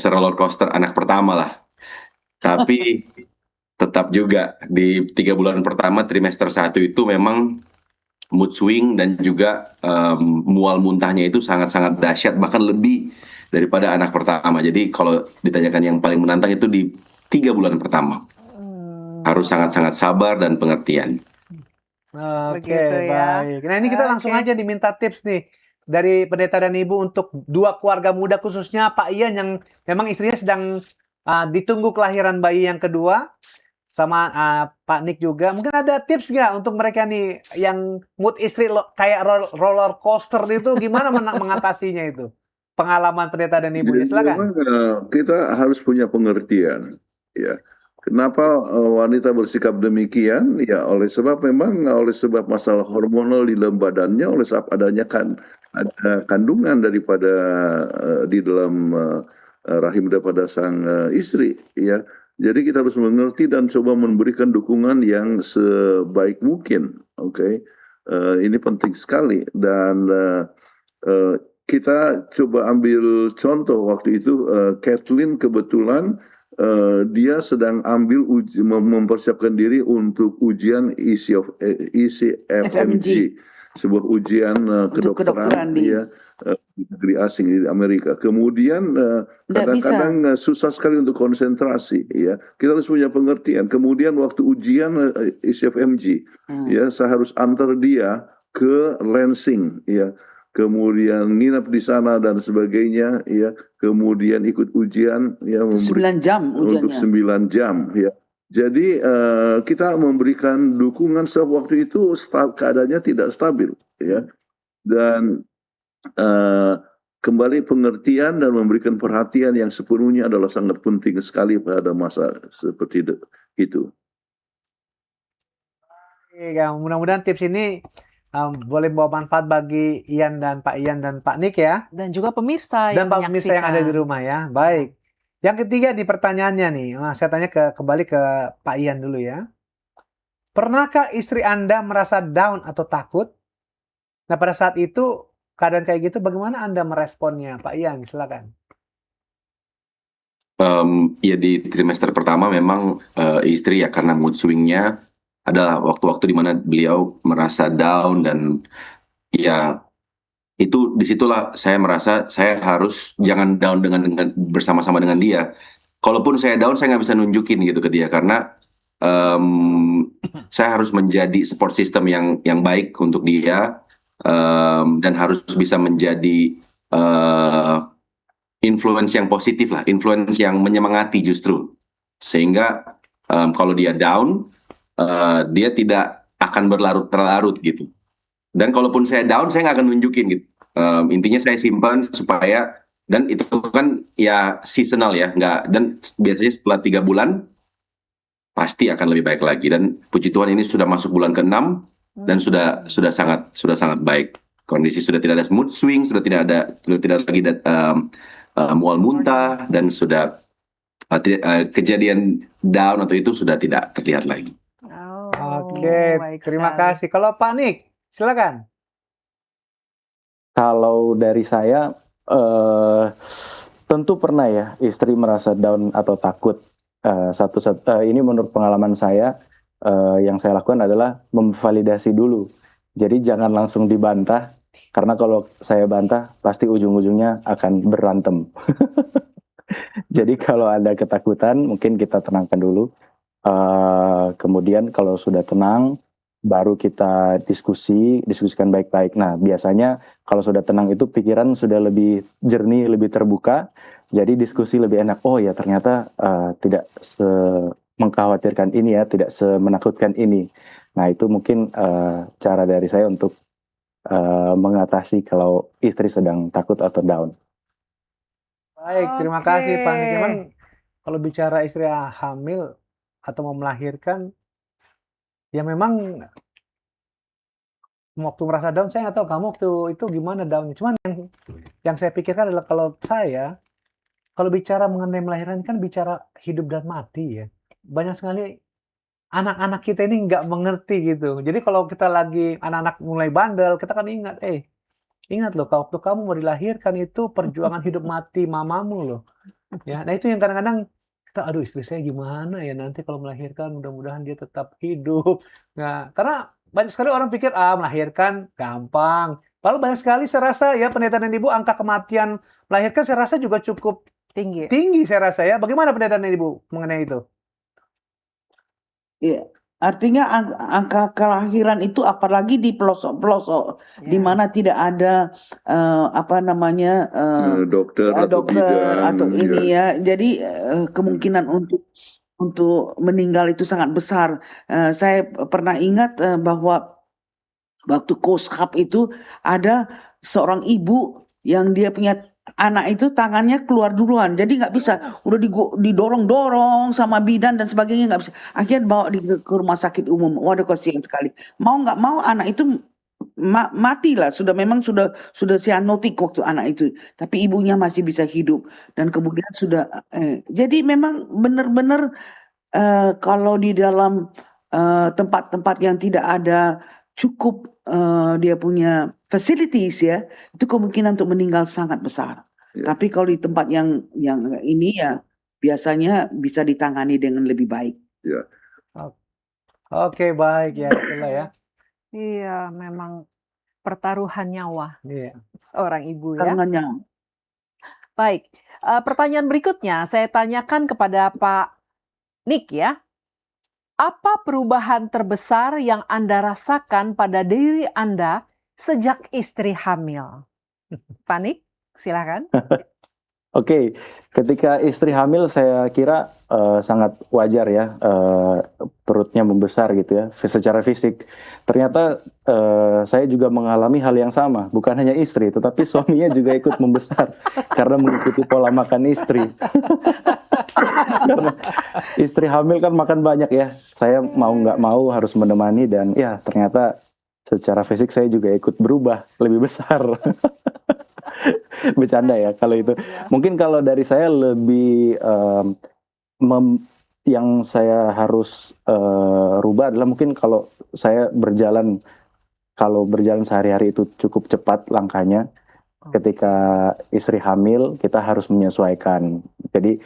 Speaker 7: seroller coaster anak pertama lah. Tapi tetap juga di 3 bulan pertama trimester 1 itu memang mood swing dan juga mual muntahnya itu sangat-sangat dahsyat, bahkan lebih daripada anak pertama. Jadi kalau ditanyakan yang paling menantang itu di 3 bulan pertama. Harus sangat-sangat sabar dan pengertian.
Speaker 1: Oke,
Speaker 2: Begitu ya.
Speaker 1: baik. Nah, ini kita langsung
Speaker 2: Oke.
Speaker 1: aja diminta tips nih dari pendeta dan ibu untuk 2 keluarga muda, khususnya Pak Ian yang memang istrinya sedang ditunggu kelahiran bayi yang kedua, sama Pak Nik juga. Mungkin ada tips nggak untuk mereka nih yang mood istri kayak roller coaster itu, gimana mengatasinya itu? Pengalaman pendeta dan ibu,
Speaker 3: Jadi
Speaker 1: silakan.
Speaker 3: memang kita harus punya pengertian, ya. Kenapa wanita bersikap demikian? Ya oleh sebab masalah hormonal di dalam badannya, oleh sebab adanya ada kandungan daripada di dalam rahim daripada sang istri, ya. Jadi kita harus mengerti dan coba memberikan dukungan yang sebaik mungkin, oke? Ini penting sekali dan kita coba ambil contoh waktu itu Kathleen kebetulan dia sedang mempersiapkan diri untuk ujian ECFMG, sebuah ujian kedokteran
Speaker 4: di
Speaker 3: di negeri asing di Amerika. Kemudian kadang-kadang susah sekali untuk konsentrasi, ya. Kita harus punya pengertian. Kemudian waktu ujian ECFMG, ya, saya harus antar dia ke Lansing, ya. Kemudian nginap di sana dan sebagainya, ya. Kemudian ikut ujian, ya,
Speaker 4: 9 jam
Speaker 3: untuk
Speaker 4: ujiannya.
Speaker 3: 9 jam, ya. Jadi kita memberikan dukungan waktu itu keadaannya tidak stabil, ya. Dan kembali pengertian dan memberikan perhatian yang sepenuhnya adalah sangat penting sekali pada masa seperti itu.
Speaker 1: Ya, mudah-mudahan tips ini boleh membawa manfaat bagi Ian dan Pak Nick, ya.
Speaker 2: Dan juga pemirsa
Speaker 1: Dan
Speaker 2: yang
Speaker 1: pemirsa yang ada di
Speaker 2: menyaksikan.
Speaker 1: rumah, ya. Baik. Yang ketiga di pertanyaannya nih, saya tanya kembali ke Pak Ian dulu, ya. Pernahkah istri Anda merasa down atau takut? Nah, pada saat itu keadaan kayak gitu, bagaimana Anda meresponnya, Pak Ian? Silakan.
Speaker 7: Ya di trimester pertama memang istri ya karena mood swingnya adalah waktu-waktu di mana beliau merasa down dan ya itu disitulah saya merasa saya harus jangan down dengan bersama-sama dengan dia. Kalaupun saya down saya nggak bisa nunjukin gitu ke dia karena saya harus menjadi support system yang baik untuk dia. Dan harus bisa menjadi influence yang positif lah, influence yang menyemangati justru. Sehingga kalau dia down, dia tidak akan berlarut-larut gitu. Dan kalaupun saya down, saya nggak akan nunjukin gitu. Intinya saya simpan supaya, dan itu kan ya seasonal ya, dan biasanya setelah 3 bulan pasti akan lebih baik lagi. Dan puji Tuhan ini sudah masuk bulan ke-6. Dan sudah sangat baik, kondisi sudah tidak ada mood swing, sudah tidak lagi mual muntah, dan sudah kejadian down atau itu sudah tidak terlihat lagi.
Speaker 1: Oke, terima kasih. Kalau Pak Nick, silakan.
Speaker 8: Kalau dari saya tentu pernah ya istri merasa down atau takut. Ini menurut pengalaman saya. Yang saya lakukan adalah memvalidasi dulu. Jadi jangan langsung dibantah, karena kalau saya bantah pasti ujung-ujungnya akan berantem. Jadi kalau ada ketakutan mungkin kita tenangkan dulu. Kemudian kalau sudah tenang baru kita diskusikan baik-baik. Nah biasanya kalau sudah tenang itu pikiran sudah lebih jernih, lebih terbuka. Jadi diskusi lebih enak. Oh ya ternyata tidak mengkhawatirkan ini ya, tidak semenakutkan ini. Nah itu mungkin cara dari saya untuk mengatasi kalau istri sedang takut atau down.
Speaker 1: Baik, terima kasih Pak Nick. Memang kalau bicara istri hamil atau mau melahirkan, ya memang waktu merasa down, saya nggak tahu kamu waktu itu gimana downnya. Cuman yang saya pikirkan adalah kalau bicara mengenai melahirkan kan bicara hidup dan mati ya. Banyak sekali anak-anak kita ini nggak mengerti gitu. Jadi kalau kita lagi anak-anak mulai bandel, kita kan ingat loh, waktu kamu mau dilahirkan itu perjuangan hidup mati mamamu loh. Ya, nah itu yang kadang-kadang kita, aduh istri saya gimana ya nanti kalau melahirkan, mudah-mudahan dia tetap hidup. Nah, karena banyak sekali orang pikir melahirkan gampang. Lalu banyak sekali saya rasa ya pendeta dan ibu angka kematian melahirkan saya rasa juga cukup tinggi saya rasa ya. Bagaimana pendeta dan ibu mengenai itu?
Speaker 4: Ya, artinya angka kelahiran itu apalagi di pelosok-pelosok di mana tidak ada
Speaker 3: dokter
Speaker 4: atau ini ya. Jadi kemungkinan untuk meninggal itu sangat besar. Saya pernah ingat bahwa waktu Koshab itu ada seorang ibu yang dia punya anak itu tangannya keluar duluan, jadi nggak bisa, udah didorong-dorong sama bidan dan sebagainya, nggak bisa. Akhirnya bawa ke rumah sakit umum. Waduh, kasihan sekali. Mau nggak mau anak itu mati lah, memang sudah sianotik waktu anak itu, tapi ibunya masih bisa hidup dan kemudian sudah. Jadi memang benar-benar kalau di dalam tempat-tempat yang tidak ada cukup dia punya facilities ya, itu kemungkinan untuk meninggal sangat besar.
Speaker 3: Ya.
Speaker 4: Tapi kalau di tempat yang ini ya biasanya bisa ditangani dengan lebih baik.
Speaker 3: Ya.
Speaker 1: Oke, baik ya, itulah ya.
Speaker 2: Iya, memang pertaruhan nyawa
Speaker 1: Iya.
Speaker 2: seorang ibu ya.
Speaker 4: Karenanya
Speaker 2: Baik, pertanyaan berikutnya saya tanyakan kepada Pak Nick ya. Apa perubahan terbesar yang Anda rasakan pada diri Anda sejak istri hamil? Pak Nick, silakan.
Speaker 8: Oke, ketika istri hamil saya kira sangat wajar ya perutnya membesar gitu ya secara fisik. Ternyata saya juga mengalami hal yang sama, bukan hanya istri tetapi suaminya juga ikut membesar karena mengikuti pola makan istri. Karena istri hamil kan makan banyak ya, saya mau nggak mau harus menemani dan ya ternyata secara fisik saya juga ikut berubah lebih besar. Bercanda ya kalau itu. Mungkin kalau dari saya lebih yang saya harus rubah adalah mungkin kalau saya berjalan sehari-hari itu cukup cepat langkahnya. Ketika istri hamil kita harus menyesuaikan. Jadi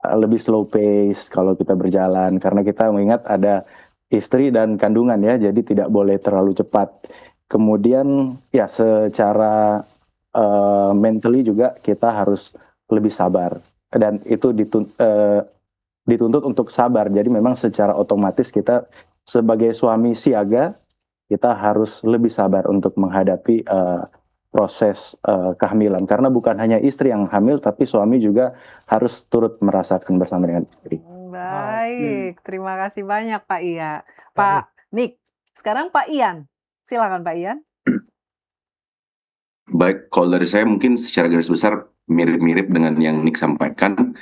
Speaker 8: lebih slow pace kalau kita berjalan karena kita mengingat ada istri dan kandungan ya, jadi tidak boleh terlalu cepat. Kemudian ya secara mentally juga kita harus lebih sabar dan itu dituntut untuk sabar. Jadi memang secara otomatis kita sebagai suami siaga kita harus lebih sabar untuk menghadapi proses kehamilan karena bukan hanya istri yang hamil tapi suami juga harus turut merasakan bersama dengan istri.
Speaker 2: Baik, terima kasih banyak Pak Iya. Pak Nick, sekarang Pak Ian. Silakan Pak Ian.
Speaker 7: Baik, kalau dari saya mungkin secara garis besar mirip-mirip dengan yang Nick sampaikan.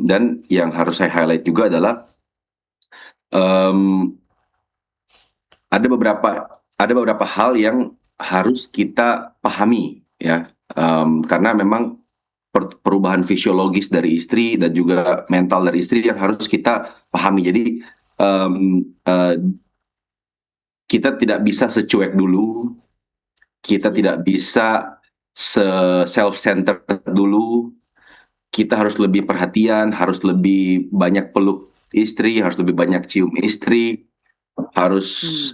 Speaker 7: Dan yang harus saya highlight juga adalah ada beberapa hal yang harus kita pahami ya, karena memang perubahan fisiologis dari istri dan juga mental dari istri yang harus kita pahami. Jadi kita tidak bisa secuek dulu, kita tidak bisa self-centered dulu. Kita harus lebih perhatian, harus lebih banyak peluk istri, harus lebih banyak cium istri, harus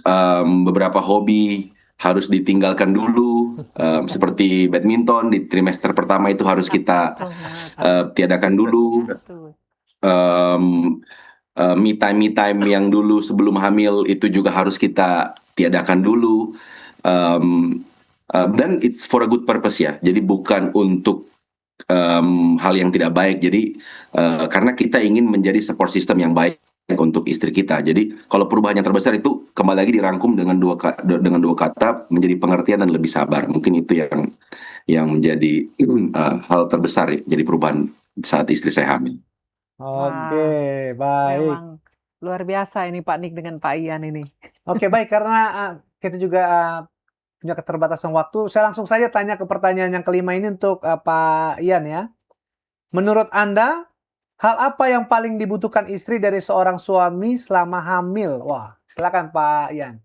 Speaker 7: beberapa hobi harus ditinggalkan dulu, seperti badminton di trimester pertama itu harus kita tiadakan dulu. Me time yang dulu sebelum hamil itu juga harus kita tiadakan dulu. Dan it's for a good purpose ya. Jadi bukan untuk hal yang tidak baik. Jadi karena kita ingin menjadi support system yang baik untuk istri kita. Jadi kalau perubahan yang terbesar itu kembali lagi dirangkum dengan dua kata menjadi pengertian dan lebih sabar. Mungkin itu yang menjadi hal terbesar ya, jadi perubahan saat istri saya hamil.
Speaker 1: Oke, baik.
Speaker 2: Memang luar biasa ini Pak Nick dengan Pak Ian ini.
Speaker 1: Oke, baik, karena kita juga punya keterbatasan waktu, saya langsung saja tanya ke pertanyaan yang kelima ini untuk Pak Ian ya. Menurut Anda, hal apa yang paling dibutuhkan istri dari seorang suami selama hamil? Wah, silakan Pak Ian.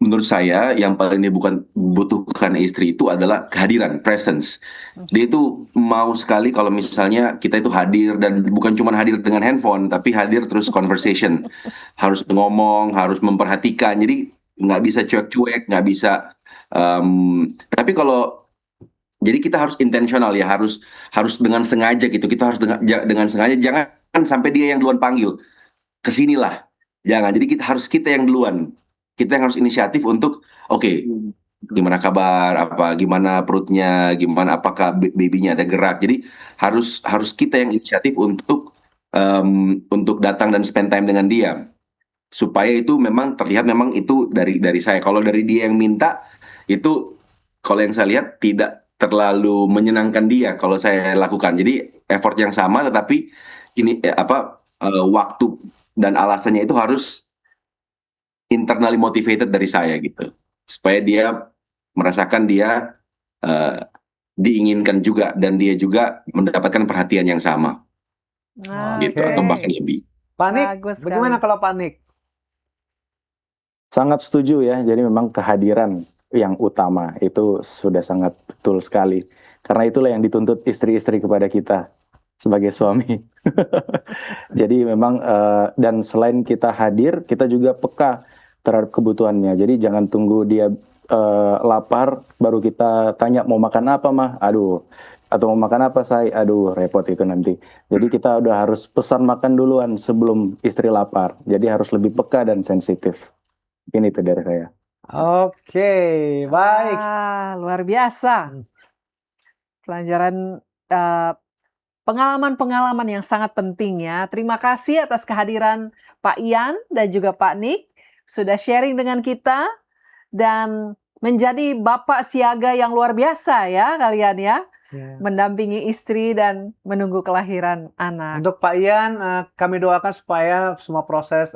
Speaker 7: Menurut saya yang paling dibutuhkan istri itu adalah kehadiran, presence. Dia itu mau sekali kalau misalnya kita itu hadir, dan bukan cuma hadir dengan handphone, tapi hadir terus conversation. Harus ngomong, harus memperhatikan. Jadi nggak bisa cuek-cuek, nggak bisa. Tapi jadi kita harus intentional ya, harus dengan sengaja gitu. Kita harus dengan sengaja, jangan sampai dia yang duluan panggil, kesinilah. Jangan. Jadi kita yang duluan. Kita yang harus inisiatif untuk, oke, gimana kabar, gimana perutnya, gimana, apakah babynya ada gerak. Jadi harus kita yang inisiatif untuk datang dan spend time dengan dia, supaya itu memang terlihat memang itu dari saya. Kalau dari dia yang minta, itu kalau yang saya lihat terlalu menyenangkan dia kalau saya lakukan. Jadi effort yang sama, tetapi ini waktu dan alasannya itu harus internally motivated dari saya gitu, supaya dia merasakan dia diinginkan juga dan dia juga mendapatkan perhatian yang sama gitu, atau bahkan
Speaker 2: Oke,
Speaker 7: lebih.
Speaker 1: Pak Nik,
Speaker 2: bagus
Speaker 1: bagaimana
Speaker 2: sekali.
Speaker 1: kalau Pak Nik?
Speaker 8: Sangat setuju ya. Jadi memang kehadiran yang utama itu sudah sangat betul sekali. Karena itulah yang dituntut istri-istri kepada kita sebagai suami. Jadi memang dan selain kita hadir, kita juga peka terhadap kebutuhannya. Jadi jangan tunggu dia lapar baru kita tanya mau makan apa mah. Aduh. Atau mau makan apa say? Aduh, repot itu nanti. Jadi kita udah harus pesan makan duluan sebelum istri lapar. Jadi harus lebih peka dan sensitif. Ini itu dari saya.
Speaker 1: Oke, baik.
Speaker 2: Luar biasa. Pelajaran pengalaman-pengalaman yang sangat penting ya. Terima kasih atas kehadiran Pak Ian dan juga Pak Nik sudah sharing dengan kita dan menjadi bapak siaga yang luar biasa ya kalian ya.
Speaker 1: Ya.
Speaker 2: Mendampingi istri dan menunggu kelahiran anak.
Speaker 1: Untuk Pak Ian, kami doakan supaya semua proses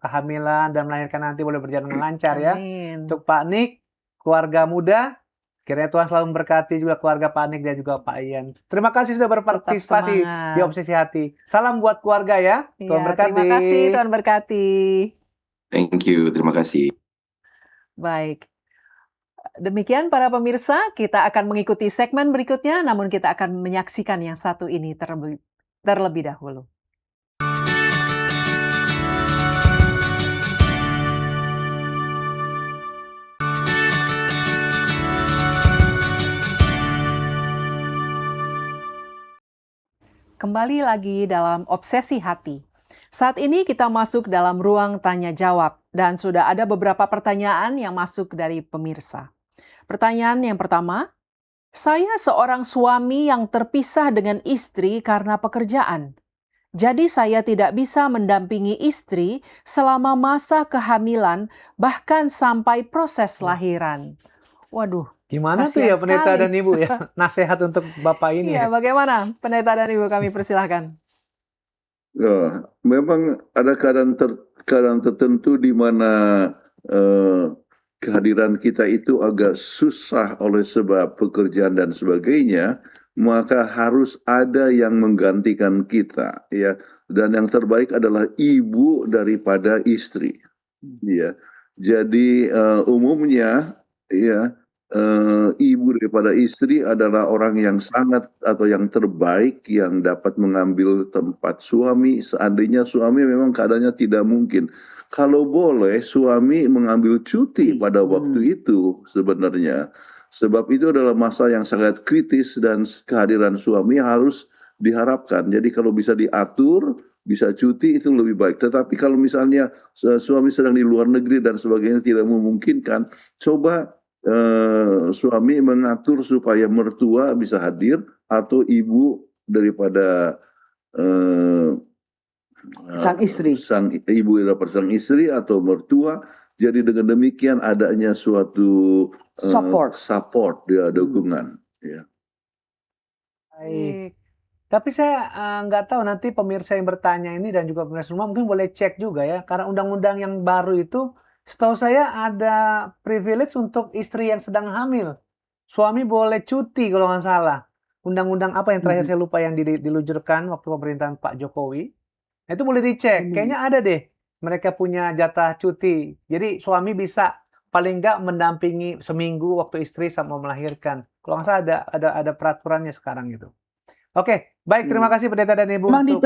Speaker 1: kehamilan dan melahirkan nanti boleh berjalan dengan lancar ya.
Speaker 2: Amin.
Speaker 1: Untuk Pak Nik, keluarga muda, kiranya Tuhan selalu memberkati juga keluarga Pak Nik dan juga Pak Ian. Terima kasih sudah berpartisipasi
Speaker 2: semangat.
Speaker 1: di Obsesi Hati. Salam buat keluarga ya. Tuhan
Speaker 2: Ya,
Speaker 1: berkati.
Speaker 2: terima kasih, Tuhan berkati.
Speaker 7: Thank you, terima kasih.
Speaker 2: Baik. Demikian para pemirsa, kita akan mengikuti segmen berikutnya, namun kita akan menyaksikan yang satu ini terlebih dahulu. Kembali lagi dalam Obsesi Hati. Saat ini kita masuk dalam ruang tanya jawab dan sudah ada beberapa pertanyaan yang masuk dari pemirsa. Pertanyaan yang pertama, saya seorang suami yang terpisah dengan istri karena pekerjaan. Jadi saya tidak bisa mendampingi istri selama masa kehamilan bahkan sampai proses lahiran. Waduh.
Speaker 1: Gimana tuh
Speaker 2: kasihan
Speaker 1: ya pendeta
Speaker 2: sekali.
Speaker 1: dan ibu ya? Nasihat untuk Bapak ini
Speaker 2: Iya,
Speaker 1: ya.
Speaker 2: bagaimana pendeta dan ibu kami persilahkan.
Speaker 3: Ya, memang ada keadaan tertentu di mana kehadiran kita itu agak susah oleh sebab pekerjaan dan sebagainya, maka harus ada yang menggantikan kita, ya. Dan yang terbaik adalah ibu daripada istri, ya. Jadi umumnya, ya, ibu daripada istri adalah orang yang sangat atau yang terbaik yang dapat mengambil tempat suami seandainya suami memang keadaannya tidak mungkin. Kalau boleh suami mengambil cuti pada waktu itu sebenarnya. Sebab itu adalah masa yang sangat kritis dan kehadiran suami harus diharapkan. Jadi kalau bisa diatur, bisa cuti itu lebih baik. Tetapi kalau misalnya suami sedang di luar negeri dan sebagainya tidak memungkinkan, coba suami mengatur supaya mertua bisa hadir atau ibu daripada
Speaker 4: Sang istri.
Speaker 3: Ibu daripada sang istri atau mertua. Jadi dengan demikian adanya suatu support ya, dukungan. Ya.
Speaker 1: Baik. Tapi saya nggak tahu nanti pemirsa yang bertanya ini dan juga pemirsa rumah mungkin boleh cek juga ya. Karena undang-undang yang baru itu setahu saya ada privilege untuk istri yang sedang hamil. Suami boleh cuti kalau nggak salah. Undang-undang apa yang terakhir saya lupa yang diluncurkan waktu pemerintahan Pak Jokowi. Nah, itu boleh dicek. Kayaknya ada deh. Mereka punya jatah cuti. Jadi suami bisa paling nggak mendampingi seminggu waktu istri sama melahirkan. Kalau nggak salah ada peraturannya sekarang gitu. Oke, baik. Terima kasih pendeta dan ibu.
Speaker 4: Memang di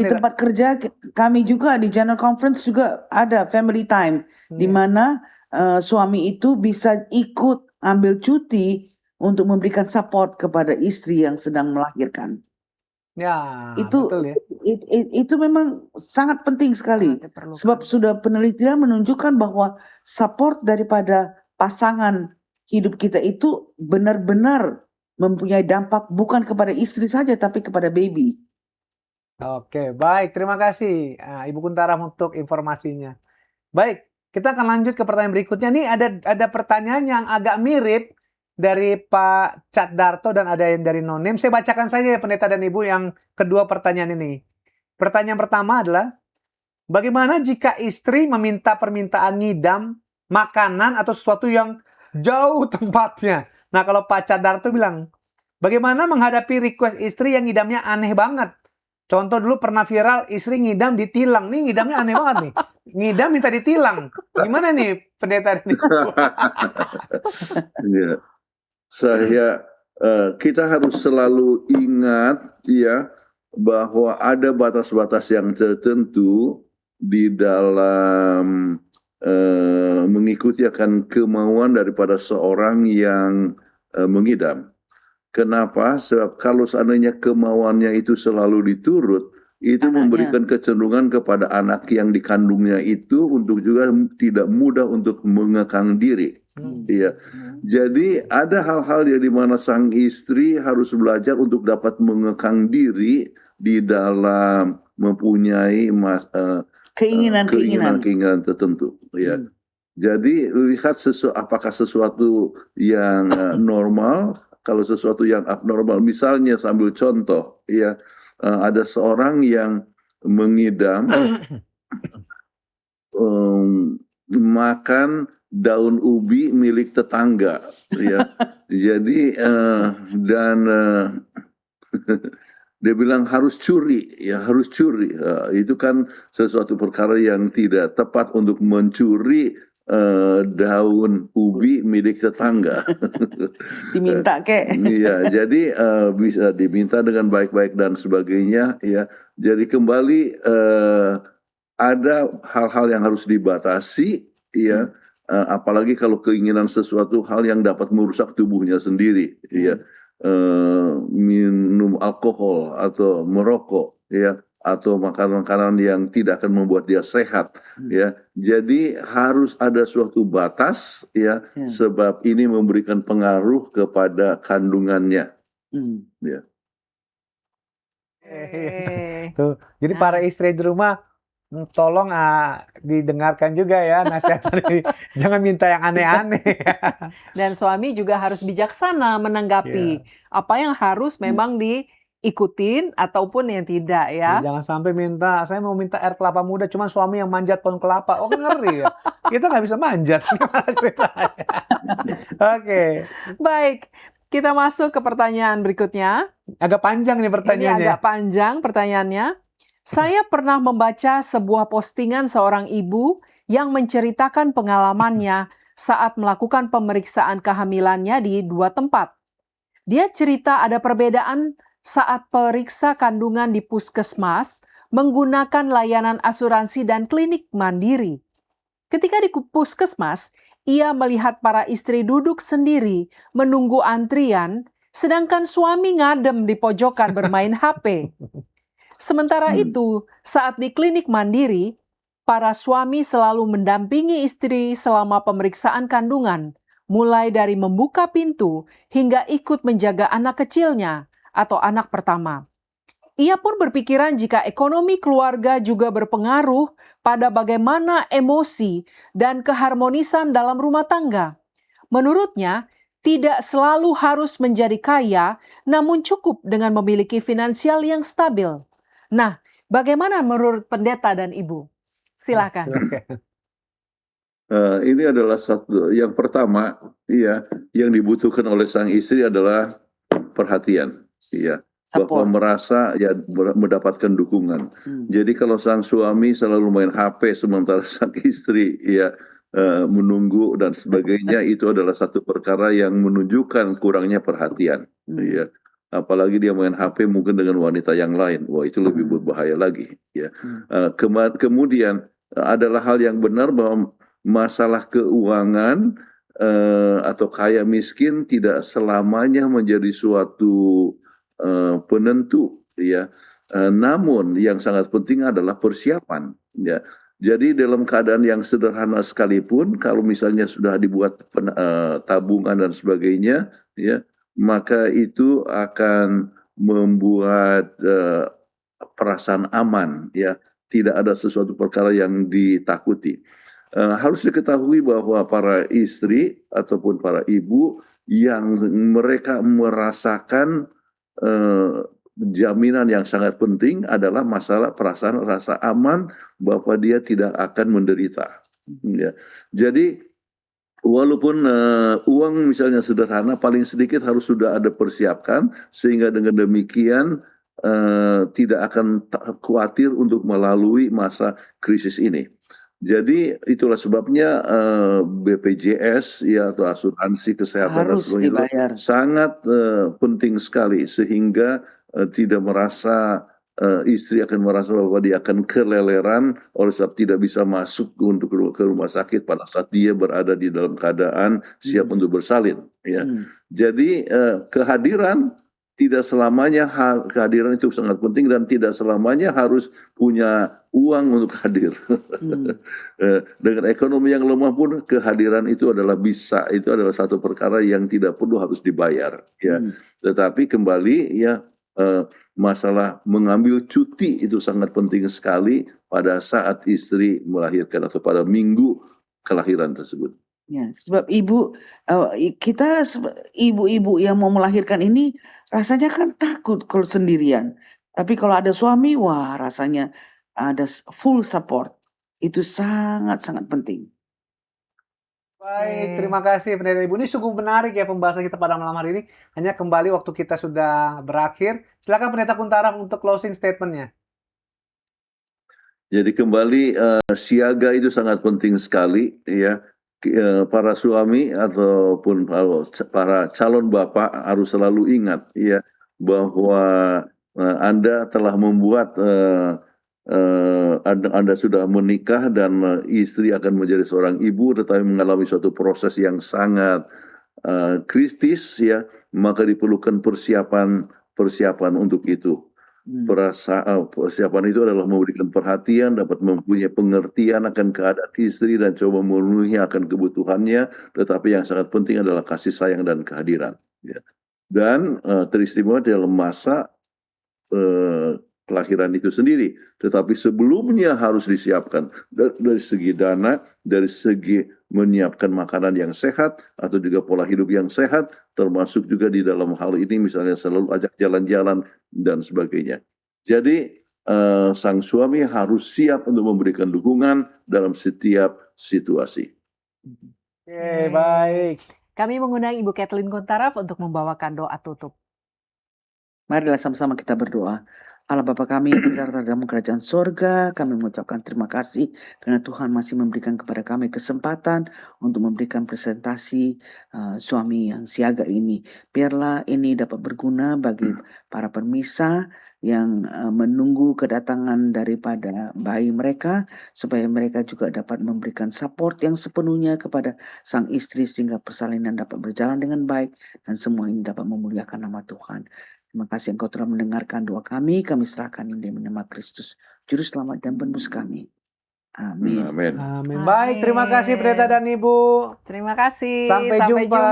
Speaker 4: tempat kerja kami juga di General Conference juga ada family time di mana suami itu bisa ikut ambil cuti untuk memberikan support kepada istri yang sedang melahirkan.
Speaker 1: Ya,
Speaker 4: Itu
Speaker 1: betul ya.
Speaker 4: itu memang sangat penting sekali. Sebab sudah penelitian menunjukkan bahwa support daripada pasangan hidup kita itu benar-benar mempunyai dampak bukan kepada istri saja tapi kepada baby.
Speaker 1: Oke, baik. Terima kasih Ibu Kuntaram untuk informasinya. Baik, kita akan lanjut ke pertanyaan berikutnya. Nih ada pertanyaan yang agak mirip dari Pak Cat Darto dan ada yang dari Nonim. Saya bacakan saja ya pendeta dan ibu yang kedua pertanyaan ini. Pertanyaan pertama adalah, bagaimana jika istri meminta permintaan ngidam makanan atau sesuatu yang jauh tempatnya? Nah, kalau Pak Cat Darto bilang, bagaimana menghadapi request istri yang ngidamnya aneh banget? Contoh dulu pernah viral, istri ngidam ditilang. Nih ngidamnya aneh banget nih. Ngidam minta ditilang. Gimana nih pendeta ini?
Speaker 3: Ya. Kita harus selalu ingat ya bahwa ada batas-batas yang tertentu di dalam mengikuti akan kemauan daripada seorang yang mengidam. Kenapa? Sebab kalau seandainya kemauannya itu selalu diturut, itu memberikan kecenderungan kepada anak yang dikandungnya itu untuk juga tidak mudah untuk mengekang diri. Iya. Jadi ada hal-hal yang dimana sang istri harus belajar untuk dapat mengekang diri di dalam mempunyai keinginan tertentu. Ya. Jadi lihat apakah sesuatu yang normal. Kalau sesuatu yang abnormal, misalnya sambil contoh, ya ada seorang yang mengidam makan daun ubi milik tetangga, ya. Jadi dia bilang harus curi, ya harus curi. Itu kan sesuatu perkara yang tidak tepat untuk mencuri daun ubi milik tetangga.
Speaker 4: Diminta kek.
Speaker 3: Iya, jadi bisa diminta dengan baik-baik dan sebagainya. Ya, jadi kembali ada hal-hal yang harus dibatasi. Ya, apalagi kalau keinginan sesuatu hal yang dapat merusak tubuhnya sendiri. Ya, minum alkohol atau merokok. Ya. Atau makanan-makanan yang tidak akan membuat dia sehat, ya. Jadi harus ada suatu batas, ya, sebab ini memberikan pengaruh kepada kandungannya. Ya.
Speaker 1: Tuh, jadi para istri di rumah, tolong didengarkan juga ya nasihat ini. Jangan minta yang aneh-aneh.
Speaker 2: Dan suami juga harus bijaksana menanggapi apa yang harus memang diikutin ataupun yang tidak ya.
Speaker 1: Jangan sampai saya mau minta air kelapa muda, cuma suami yang manjat pohon kelapa. Oh, kan ngeri ya. Kita nggak bisa manjat. Gimana ceritanya? Oke.
Speaker 2: Baik, kita masuk ke pertanyaan berikutnya.
Speaker 1: Agak panjang nih pertanyaannya.
Speaker 2: Ini agak panjang pertanyaannya. Saya pernah membaca sebuah postingan seorang ibu yang menceritakan pengalamannya saat melakukan pemeriksaan kehamilannya di 2 tempat. Dia cerita ada perbedaan saat periksa kandungan di puskesmas menggunakan layanan asuransi dan klinik mandiri. Ketika di puskesmas, ia melihat para istri duduk sendiri menunggu antrian, sedangkan suami ngadem di pojokan bermain HP. Sementara itu, saat di klinik mandiri, para suami selalu mendampingi istri selama pemeriksaan kandungan, mulai dari membuka pintu hingga ikut menjaga anak kecilnya atau anak pertama. Ia pun berpikiran jika ekonomi keluarga juga berpengaruh pada bagaimana emosi dan keharmonisan dalam rumah tangga. Menurutnya, tidak selalu harus menjadi kaya, namun cukup dengan memiliki finansial yang stabil. Nah, bagaimana menurut pendeta dan ibu? Silakan.
Speaker 3: Ini adalah satu yang pertama, ya, yang dibutuhkan oleh sang istri adalah perhatian, ya, bahwa merasa ya mendapatkan dukungan. Jadi kalau sang suami selalu main HP sementara sang istri ya menunggu dan sebagainya, itu adalah satu perkara yang menunjukkan kurangnya perhatian, ya. Apalagi dia main HP mungkin dengan wanita yang lain, wah itu lebih berbahaya lagi, ya. Kemudian adalah hal yang benar bahwa masalah keuangan atau kaya miskin tidak selamanya menjadi suatu penentu, ya. Namun yang sangat penting adalah persiapan, ya. Jadi dalam keadaan yang sederhana sekalipun, kalau misalnya sudah dibuat tabungan dan sebagainya, ya, maka itu akan membuat perasaan aman, ya. Tidak ada sesuatu perkara yang ditakuti. harus diketahui bahwa para istri ataupun para ibu yang mereka merasakan jaminan yang sangat penting adalah masalah perasaan rasa aman bahwa dia tidak akan menderita. Ya. Jadi walaupun uang misalnya sederhana, paling sedikit harus sudah ada persiapkan sehingga dengan demikian tidak akan khawatir untuk melalui masa krisis ini. Jadi itulah sebabnya BPJS ya atau asuransi kesehatan
Speaker 4: Harus
Speaker 3: dan sebagainya
Speaker 4: dibayar.
Speaker 3: sangat penting sekali sehingga tidak merasa istri akan merasa bahwa dia akan keleleran oleh sebab tidak bisa masuk untuk ke rumah sakit pada saat dia berada di dalam keadaan siap untuk bersalin. Ya. Jadi kehadiran tidak selamanya kehadiran itu sangat penting dan tidak selamanya harus punya uang untuk hadir. Dengan ekonomi yang lemah pun kehadiran itu adalah satu perkara yang tidak perlu harus dibayar. Ya, tetapi kembali ya masalah mengambil cuti itu sangat penting sekali pada saat istri melahirkan atau pada minggu kelahiran tersebut.
Speaker 4: Ya, sebab ibu-ibu yang mau melahirkan ini rasanya kan takut kalau sendirian. Tapi kalau ada suami, wah rasanya ada full support. Itu sangat-sangat penting.
Speaker 1: Baik, terima kasih Pendeta Ibu. Ini sungguh menarik ya pembahasan kita pada malam hari ini. Hanya kembali waktu kita sudah berakhir. Silakan Pendeta Kuntaraf untuk closing statement-nya.
Speaker 3: Jadi kembali siaga itu sangat penting sekali ya. Para suami ataupun para calon bapak harus selalu ingat ya bahwa Anda telah membuat Anda sudah menikah dan istri akan menjadi seorang ibu tetapi mengalami suatu proses yang sangat kritis ya, maka diperlukan persiapan untuk itu. Persiapan itu adalah memberikan perhatian, dapat mempunyai pengertian akan keadaan istri dan coba memenuhi akan kebutuhannya, tetapi yang sangat penting adalah kasih sayang dan kehadiran. Ya. Dan teristimewa dalam masa kelahiran itu sendiri, tetapi sebelumnya harus disiapkan dari segi dana, dari segi menyiapkan makanan yang sehat atau juga pola hidup yang sehat, termasuk juga di dalam hal ini misalnya selalu ajak jalan-jalan dan sebagainya. Jadi sang suami harus siap untuk memberikan dukungan dalam setiap situasi.
Speaker 1: Oke, baik.
Speaker 2: Kami mengundang Ibu Kathleen Kuntaraf untuk membawakan doa tutup.
Speaker 4: Marilah sama-sama kita berdoa. Allah Bapa kami yang berada dalam kerajaan sorga, kami mengucapkan terima kasih karena Tuhan masih memberikan kepada kami kesempatan untuk memberikan presentasi suami yang siaga ini. Biarlah ini dapat berguna bagi para permisa yang menunggu kedatangan daripada bayi mereka, supaya mereka juga dapat memberikan support yang sepenuhnya kepada sang istri sehingga persalinan dapat berjalan dengan baik dan semua ini dapat memuliakan nama Tuhan. Terima kasih Engkau telah mendengarkan doa kami serahkan ini dalam nama Kristus, Juru Selamat dan Penebus kami. Amin.
Speaker 3: Amin.
Speaker 1: Amin. Baik, terima kasih Pendeta dan Ibu.
Speaker 2: Terima kasih.
Speaker 1: Sampai jumpa.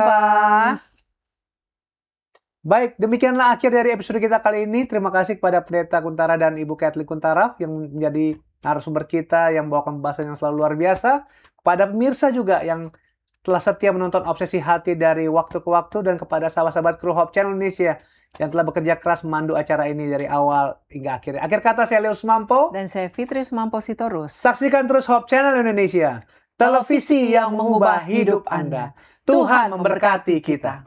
Speaker 1: Baik, demikianlah akhir dari episode kita kali ini. Terima kasih kepada Pendeta Kuntara dan Ibu Kathleen Kuntaraf yang menjadi narasumber kita yang membawakan pembahasan yang selalu luar biasa. Kepada pemirsa juga yang telah setia menonton Obsesi Hati dari waktu ke waktu, dan kepada sahabat-sahabat kru Hope Channel Indonesia yang telah bekerja keras memandu acara ini dari awal hingga akhir. Akhir kata, saya Leo Sumampo.
Speaker 2: Dan saya Fitri Sumampo Sitorus.
Speaker 1: Saksikan terus Hope Channel Indonesia, televisi yang mengubah hidup Anda. Tuhan memberkati kita.